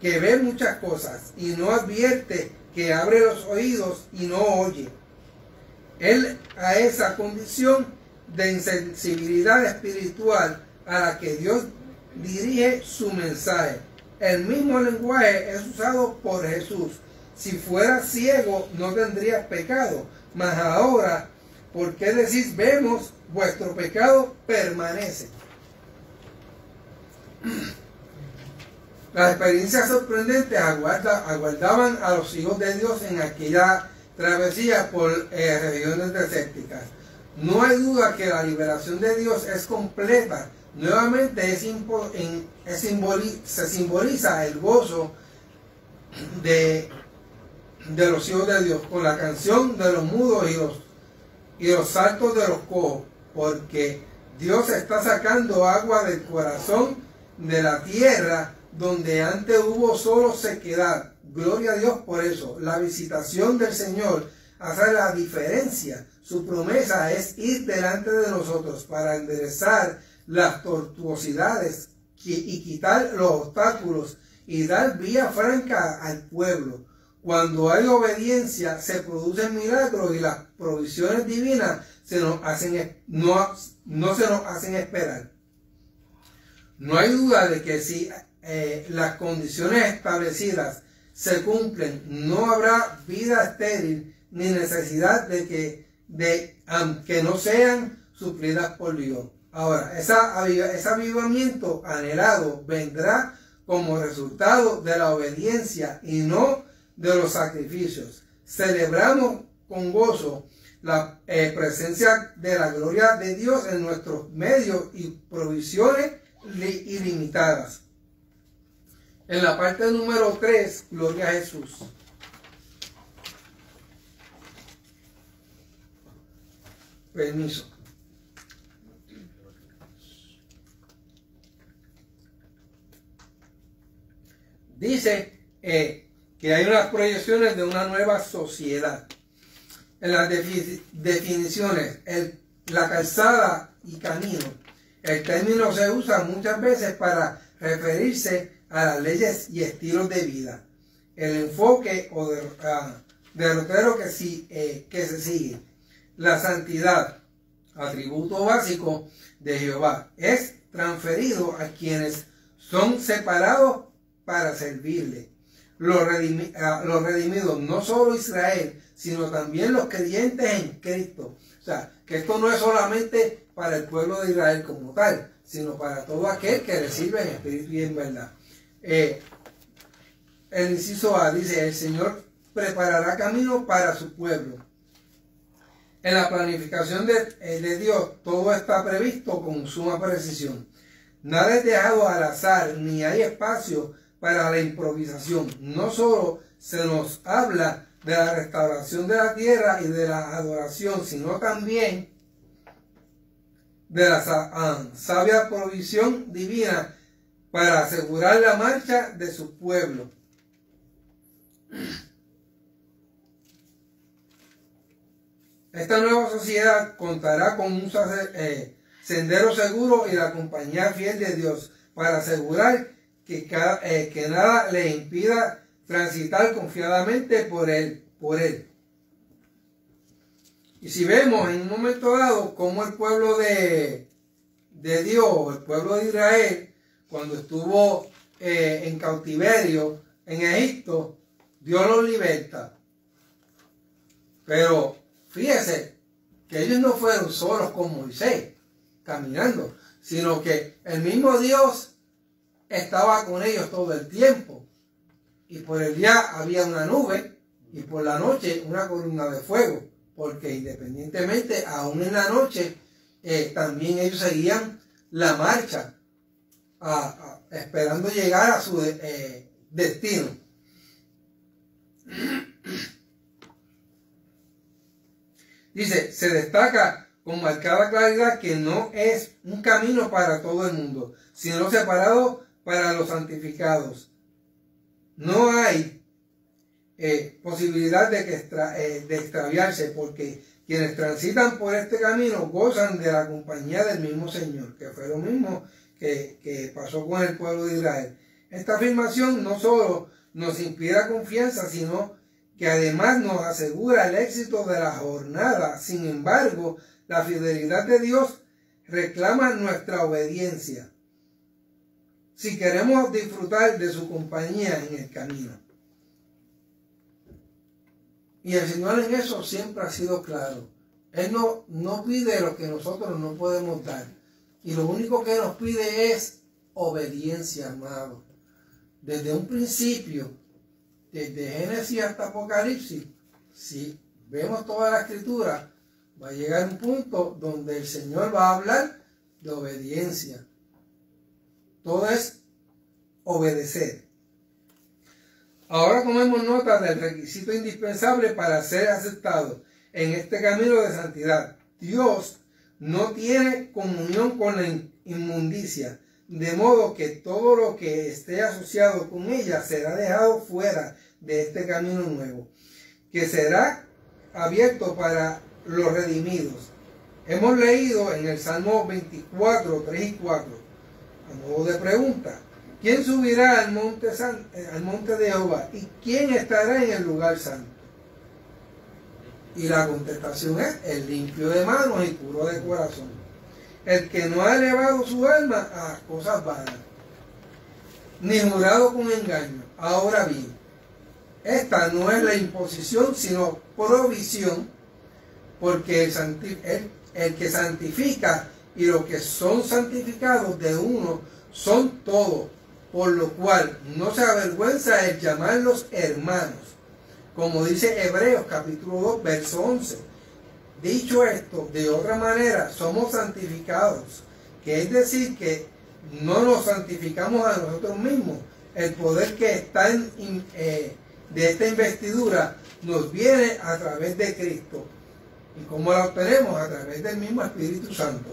[SPEAKER 6] que ve muchas cosas y no advierte, que abre los oídos y no oye? Él a esa condición de insensibilidad espiritual a la que Dios dirige su mensaje. El mismo lenguaje es usado por Jesús. Si fuera ciego no tendría pecado, mas ahora, ¿por qué decís vemos? Vuestro pecado permanece. Las experiencias sorprendentes aguardaban a los hijos de Dios en aquella travesía por regiones desérticas. No hay duda que la liberación de Dios es completa. Nuevamente se simboliza el gozo de los hijos de Dios con la canción de los mudos y los saltos de los cojos, porque Dios está sacando agua del corazón de la tierra donde antes hubo solo sequedad. Gloria a Dios por eso. La visitación del Señor hace la diferencia. Su promesa es ir delante de nosotros para enderezar las tortuosidades y quitar los obstáculos y dar vía franca al pueblo. Cuando hay obediencia se producen milagros y las provisiones divinas no se nos hacen esperar. No hay duda de que si las condiciones establecidas se cumplen, no habrá vida estéril ni necesidad de que no sean suplidas por Dios. Ahora, ese avivamiento anhelado vendrá como resultado de la obediencia y no de los sacrificios. Celebramos con gozo la presencia de la gloria de Dios en nuestros medios y provisiones ilimitadas. En la parte número 3, gloria a Jesús. Permiso. Dice que hay unas proyecciones de una nueva sociedad. En las definiciones, la calzada y camino, el término se usa muchas veces para referirse a las leyes y estilos de vida. El enfoque o derrotero que se sigue. La santidad, atributo básico de Jehová, es transferido a quienes son separados para servirle. Los redimidos, no solo Israel, sino también los creyentes en Cristo. O sea, que esto no es solamente para el pueblo de Israel como tal, sino para todo aquel que le sirve en espíritu y en verdad. El inciso A dice: el Señor preparará camino para su pueblo. En la planificación de Dios todo está previsto con suma precisión. Nada es dejado al azar, ni hay espacio para la improvisación. No solo se nos habla de la restauración de la tierra y de la adoración, sino también de la sabia provisión divina para asegurar la marcha de su pueblo. Esta nueva sociedad contará con un sendero seguro y la compañía fiel de Dios para asegurar que nada le impida transitar confiadamente por él. Y si vemos en un momento dado cómo el pueblo de Dios, el pueblo de Israel, cuando estuvo en cautiverio en Egipto, Dios los liberta. Pero fíjese que ellos no fueron solos con Moisés caminando, sino que el mismo Dios estaba con ellos todo el tiempo. Y por el día había una nube y por la noche una columna de fuego, porque independientemente, aún en la noche, también ellos seguían la marcha, esperando llegar a su destino. Dice, se destaca con marcada claridad que no es un camino para todo el mundo, sino separado para los santificados. No hay posibilidad de extraviarse, porque quienes transitan por este camino gozan de la compañía del mismo Señor, que fue lo mismo que pasó con el pueblo de Israel. Esta afirmación no solo nos inspira confianza, sino que además nos asegura el éxito de la jornada. Sin embargo, la fidelidad de Dios reclama nuestra obediencia si queremos disfrutar de su compañía en el camino. Y el Señor en eso siempre ha sido claro. Él no pide lo que nosotros no podemos dar. Y lo único que nos pide es obediencia, amado. Desde un principio, desde Génesis hasta Apocalipsis, si vemos toda la escritura, va a llegar un punto donde el Señor va a hablar de obediencia. Todo es obedecer. Ahora tomemos nota del requisito indispensable para ser aceptado en este camino de santidad. Dios no tiene comunión con la inmundicia, de modo que todo lo que esté asociado con ella será dejado fuera de este camino nuevo, que será abierto para los redimidos. Hemos leído en el Salmo 24, 3 y 4, a modo de pregunta: ¿quién subirá al monte de Jehová? ¿Y quién estará en el lugar santo? Y la contestación es: el limpio de manos y puro de corazón, el que no ha elevado su alma a cosas vanas, ni jurado con engaño. Ahora bien, esta no es la imposición, sino provisión, porque el que santifica y los que son santificados de uno son todos, por lo cual no se avergüenza el llamarlos hermanos, como dice Hebreos capítulo 2, verso 11. Dicho esto, de otra manera, somos santificados, que es decir, que no nos santificamos a nosotros mismos. El poder que está de esta investidura nos viene a través de Cristo. ¿Y cómo la obtenemos? A través del mismo Espíritu Santo.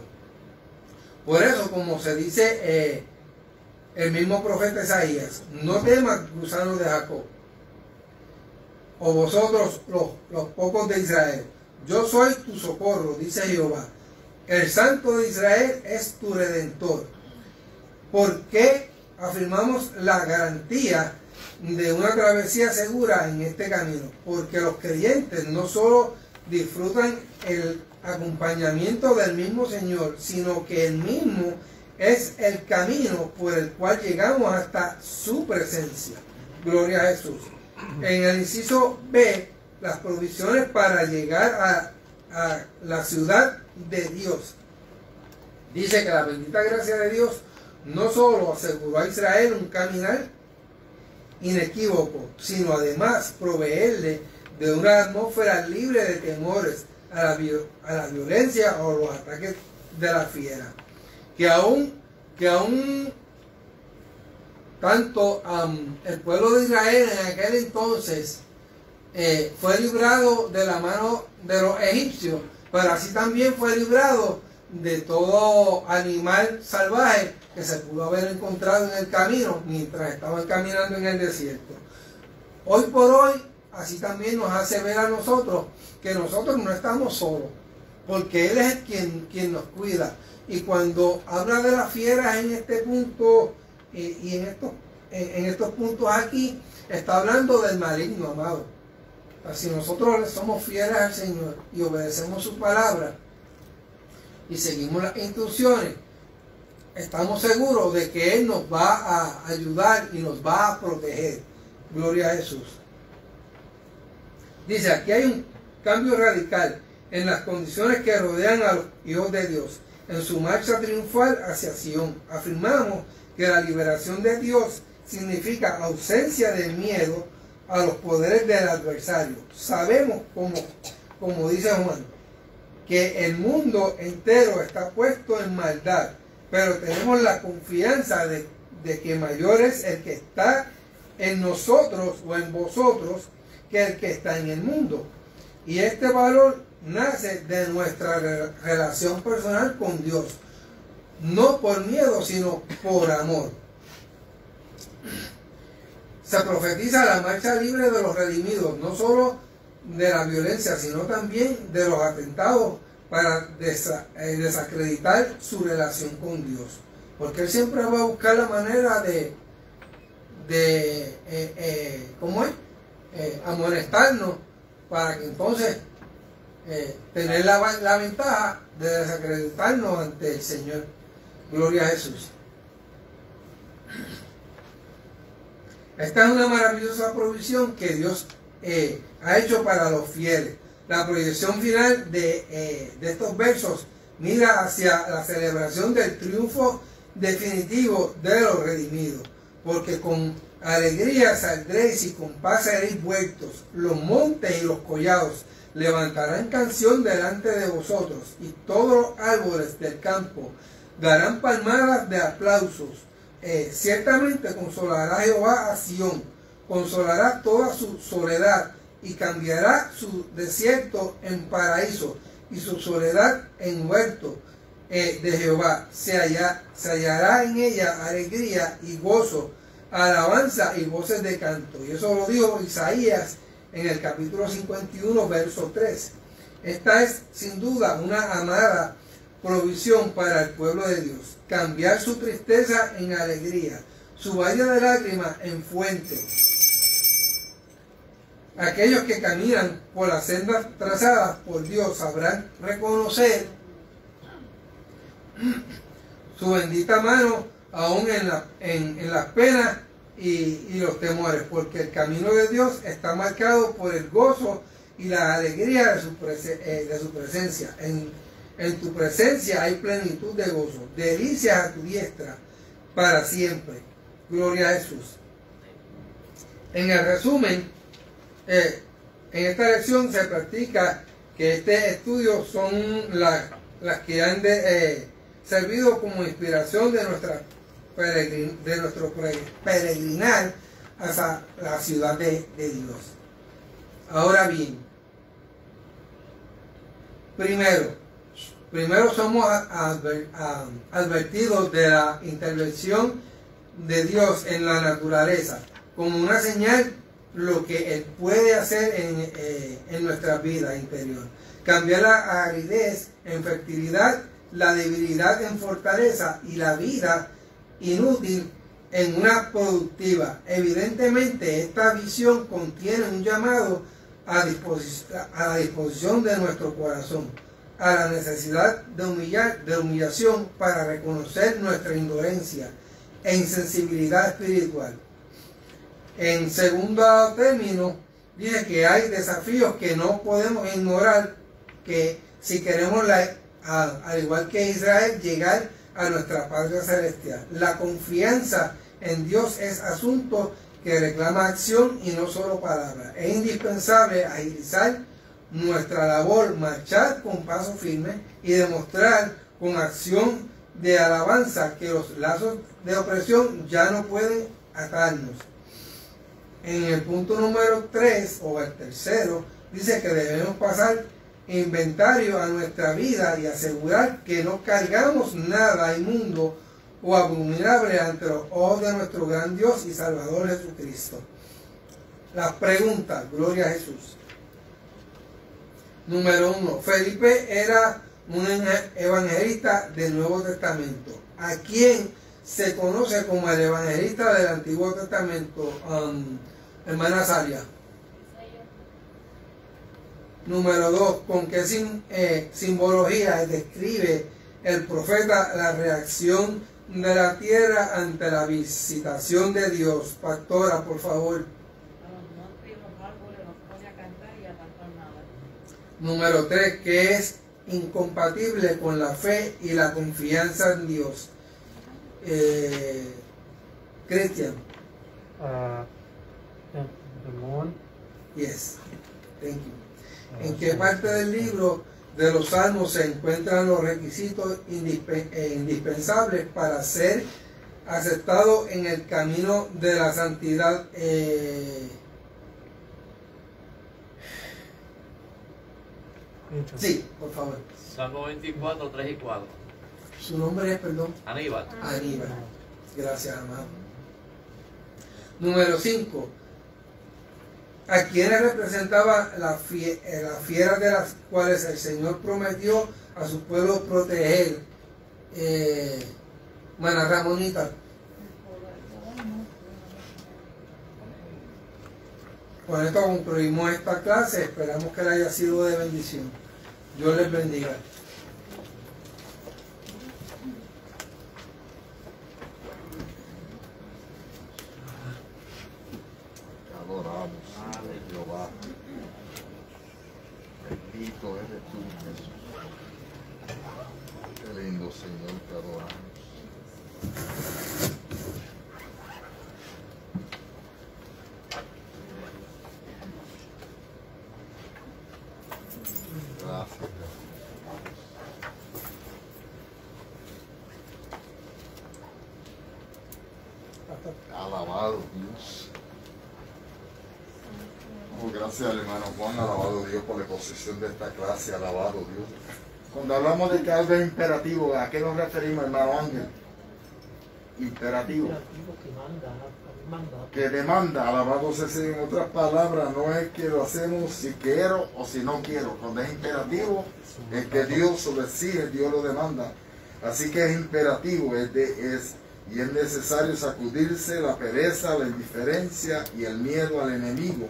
[SPEAKER 6] Por eso, como se dice el mismo profeta Isaías: no temas, gusano de Jacob, o vosotros los pocos de Israel. Yo soy tu socorro, dice Jehová. El Santo de Israel es tu Redentor. ¿Por qué afirmamos la garantía de una travesía segura en este camino? Porque los creyentes no solo disfrutan el acompañamiento del mismo Señor, sino que Él mismo es el camino por el cual llegamos hasta su presencia. Gloria a Jesús. En el inciso B, las provisiones para llegar a la ciudad de Dios. Dice que la bendita gracia de Dios no solo aseguró a Israel un caminar inequívoco, sino además proveerle de una atmósfera libre de temores a la violencia o los ataques de la fiera. Que aún tanto el pueblo de Israel en aquel entonces fue librado de la mano de los egipcios, pero así también fue librado de todo animal salvaje que se pudo haber encontrado en el camino mientras estaban caminando en el desierto. Hoy por hoy, así también nos hace ver a nosotros que nosotros no estamos solos, porque Él es quien nos cuida. Y cuando habla de las fieras en este punto y en estos puntos aquí, está hablando del maligno, amado. Si nosotros somos fieles al Señor y obedecemos su palabra y seguimos las instrucciones, estamos seguros de que Él nos va a ayudar y nos va a proteger. Gloria a Jesús. Dice, aquí hay un cambio radical en las condiciones que rodean a los hijos de Dios en su marcha triunfal hacia Sion. Afirmamos que la liberación de Dios significa ausencia de miedo a los poderes del adversario. Sabemos, como dice Juan, que el mundo entero está puesto en maldad, pero tenemos la confianza de que mayor es el que está en nosotros o en vosotros que el que está en el mundo. Y este valor nace de nuestra relación personal con Dios, no por miedo, sino por amor. Se profetiza la marcha libre de los redimidos, no solo de la violencia, sino también de los atentados para desacreditar su relación con Dios. Porque Él siempre va a buscar la manera ¿cómo es? Amonestarnos para que entonces tener la ventaja de desacreditarnos ante el Señor. Gloria a Jesús. Esta es una maravillosa provisión que Dios ha hecho para los fieles. La proyección final de estos versos mira hacia la celebración del triunfo definitivo de los redimidos. Porque con alegría saldréis y con paz seréis vueltos. Los montes y los collados levantarán canción delante de vosotros, y todos los árboles del campo darán palmadas de aplausos. Ciertamente consolará Jehová a Sión, consolará toda su soledad, y cambiará su desierto en paraíso, y su soledad en huerto de Jehová. Se hallará en ella alegría y gozo, alabanza y voces de canto. Y eso lo dijo Isaías en el capítulo 51, verso 3. Esta es sin duda una amada provisión para el pueblo de Dios. Cambiar su tristeza en alegría, su valle de lágrimas en fuente. Aquellos que caminan por las sendas trazadas por Dios sabrán reconocer su bendita mano aún en las penas y los temores, porque el camino de Dios está marcado por el gozo y la alegría de su presencia. En tu presencia hay plenitud de gozo, delicias a tu diestra para siempre. Gloria a Jesús. En el resumen, en esta lección se practica que este estudio son las que han servido como inspiración de nuestro peregrinar hacia la ciudad de Dios. Ahora bien, primero somos advertidos de la intervención de Dios en la naturaleza como una señal lo que Él puede hacer en nuestra vida interior. Cambiar la aridez en fertilidad, la debilidad en fortaleza y la vida inútil en una productiva. Evidentemente, esta visión contiene un llamado a la disposición de nuestro corazón, a la necesidad de humillación para reconocer nuestra indolencia e insensibilidad espiritual. En segundo término, dice que hay desafíos que no podemos ignorar, que si queremos, al igual que Israel, llegar a nuestra patria celestial. La confianza en Dios es asunto que reclama acción y no solo palabras. Es indispensable agilizar nuestra labor, marchar con paso firme y demostrar con acción de alabanza que los lazos de opresión ya no pueden atarnos. En el punto número 3 o el tercero, dice que debemos pasar inventario a nuestra vida y asegurar que no cargamos nada inmundo o abominable ante los ojos de nuestro gran Dios y Salvador Jesucristo. Las preguntas, gloria a Jesús. Número 1. Felipe era un evangelista del Nuevo Testamento. ¿A quién se conoce como el evangelista del Antiguo Testamento, hermana Salia? Número 2. ¿Con qué simbología describe el profeta la reacción de la tierra ante la visitación de Dios? Pastora, por favor. Número 3. ¿Qué es incompatible con la fe y la confianza en Dios? Cristian. Yes. Thank you. ¿En qué parte del libro de los Salmos se encuentran los requisitos indispensables para ser aceptado en el camino de la santidad? Sí, por favor.
[SPEAKER 5] Salmo 24, 3 y 4.
[SPEAKER 6] ¿Su nombre es, perdón?
[SPEAKER 5] Aníbal.
[SPEAKER 6] Aníbal. Gracias, amado. Número 5. A quienes representaba las fieras de las cuales el Señor prometió a su pueblo proteger. Mana Ramonita. Con esto concluimos esta clase. Esperamos que le haya sido de bendición. Dios les bendiga.
[SPEAKER 1] Adoramos, Jehová. Bendito eres tú, Jesús. Qué lindo, Señor, te adoramos. Gracias. Alabado Dios. Oh, gracias al hermano Juan, alabado Dios por la exposición de esta clase, alabado Dios. Cuando hablamos de que algo es imperativo, ¿a qué nos referimos, hermano Ángel? Imperativo. Que demanda, alabado sea. En otras palabras, no es que lo hacemos si quiero o si no quiero. Cuando es imperativo, es que Dios lo exige, Dios lo demanda. Así que es imperativo, y es necesario sacudirse la pereza, la indiferencia y el miedo al enemigo.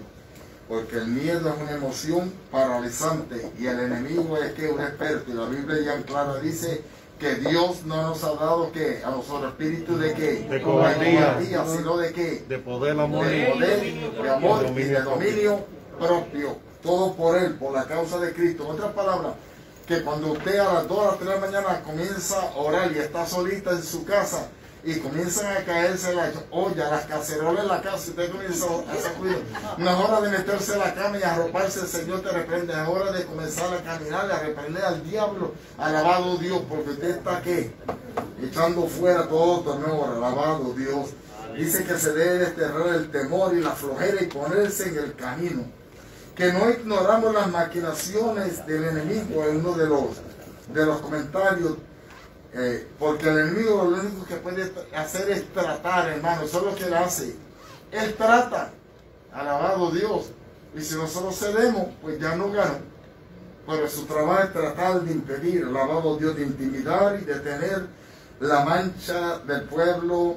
[SPEAKER 1] Porque el miedo es una emoción paralizante y el enemigo es que un experto. Y la Biblia ya en clara dice que Dios no nos ha dado que a nosotros espíritu de qué,
[SPEAKER 2] de cobardía,
[SPEAKER 1] sino de qué,
[SPEAKER 2] de poder, amor,
[SPEAKER 1] de amor y de dominio propio. Todo por Él, por la causa de Cristo. En otras palabras, que cuando usted a las 2 a las 3 de la mañana comienza a orar y está solita en su casa y comienzan a caerse las ollas, las cacerolas en la casa, y usted comienza a sacudir. No es hora de meterse en la cama y arroparse, el Señor te reprende. Es hora de comenzar a caminar, a reprender al diablo. Alabado Dios, porque usted está aquí, echando fuera todo temor. Alabado Dios. Dice que se debe desterrar el temor y la flojera y ponerse en el camino. Que no ignoramos las maquinaciones del enemigo en uno de los comentarios. Porque el enemigo lo único que puede hacer es tratar, hermano. Eso es lo que él hace. Él trata. Alabado Dios. Y si nosotros cedemos, pues ya no ganó. Pero su trabajo es tratar de impedir, alabado Dios, de intimidar y de tener la mancha del pueblo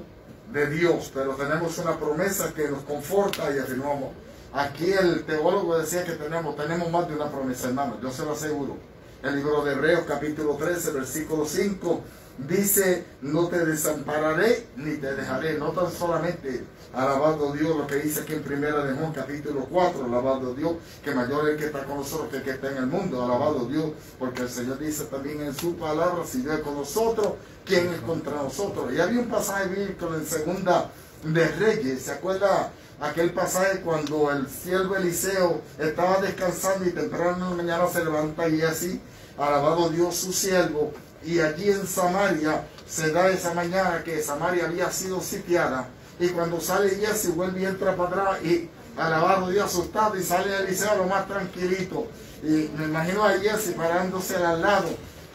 [SPEAKER 1] de Dios. Pero tenemos una promesa que nos conforta y afirmamos. Aquí el teólogo decía que tenemos más de una promesa, hermano. Yo se lo aseguro. El libro de Hebreos capítulo 13 versículo 5 dice: no te desampararé ni te dejaré. No tan solamente, alabado Dios, lo que dice aquí en primera de Juan capítulo 4, alabado Dios, que mayor es el que está con nosotros que el que está en el mundo, alabado Dios, porque el Señor dice también en su palabra: si Dios es con nosotros, ¿quién es contra nosotros? Y había un pasaje bíblico en Segunda de Reyes, ¿se acuerda? Aquel pasaje cuando el siervo Eliseo estaba descansando y temprano en la mañana se levanta y así, alabado Dios, su siervo, y allí en Samaria se da esa mañana que Samaria había sido sitiada, y cuando sale Jesse vuelve y entra para atrás y alabado Dios asustado, y sale Eliseo lo más tranquilito, y me imagino a Jesse parándose al lado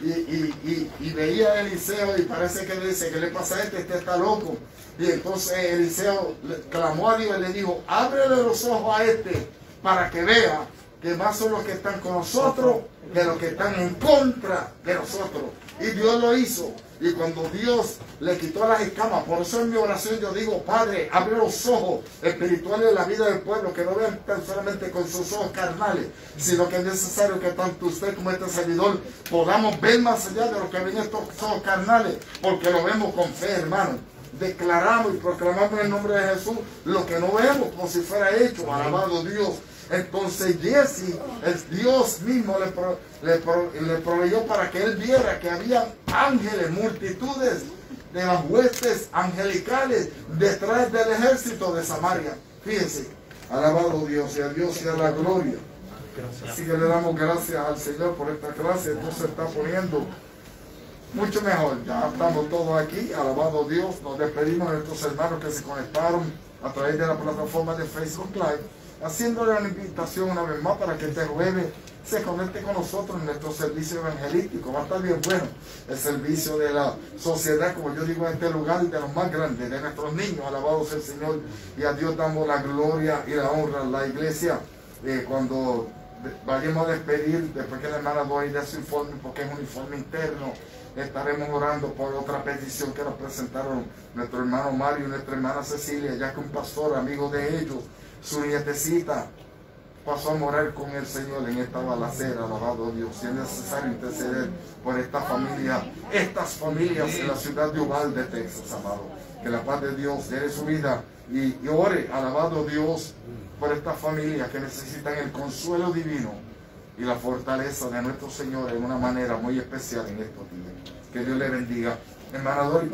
[SPEAKER 1] y veía a Eliseo y parece que le dice: ¿qué le pasa a este está loco? Y entonces Eliseo clamó a Dios y le dijo: ábrele los ojos a este para que vea que más son los que están con nosotros que los que están en contra de nosotros. Y Dios lo hizo. Y cuando Dios le quitó las escamas, por eso en mi oración yo digo: Padre, abre los ojos espirituales de la vida del pueblo, que no vean tan solamente con sus ojos carnales, sino que es necesario que tanto usted como este servidor podamos ver más allá de lo que ven estos ojos carnales, porque lo vemos con fe, hermano. Declaramos y proclamamos en el nombre de Jesús lo que no vemos como si fuera hecho. Alabado Dios. Entonces Jesse, el Dios mismo le proveyó para que él viera que había ángeles, multitudes de las huestes angelicales detrás del ejército de Samaria. Fíjense, alabado Dios, y a Dios sea la gloria. Así que le damos gracias al Señor por esta clase. Esto se está poniendo mucho mejor. Ya estamos todos aquí, alabado Dios. Nos despedimos de nuestros hermanos que se conectaron a través de la plataforma de Facebook Live, haciéndole una invitación una vez más para que este jueves se conecte con nosotros en nuestro servicio evangelístico. Va a estar bien bueno el servicio de la sociedad, como yo digo, en este lugar, de los más grandes, de nuestros niños. Alabado sea el Señor, y a Dios damos la gloria y la honra. La iglesia, cuando vayamos a despedir, después que la hermana Doy dé su informe, porque es un informe interno, estaremos orando por otra petición que nos presentaron nuestro hermano Mario y nuestra hermana Cecilia, ya que un pastor amigo de ellos, su nietecita, pasó a morar con el Señor en esta balacera. Alabado Dios. Si es necesario interceder por esta familia, estas familias en la ciudad de Uvalde, Texas, amado. Que la paz de Dios dé su vida y ore, alabado Dios, por estas familias que necesitan el consuelo divino y la fortaleza de nuestro Señor en una manera muy especial en estos días. Que Dios le bendiga. Hermana Dory.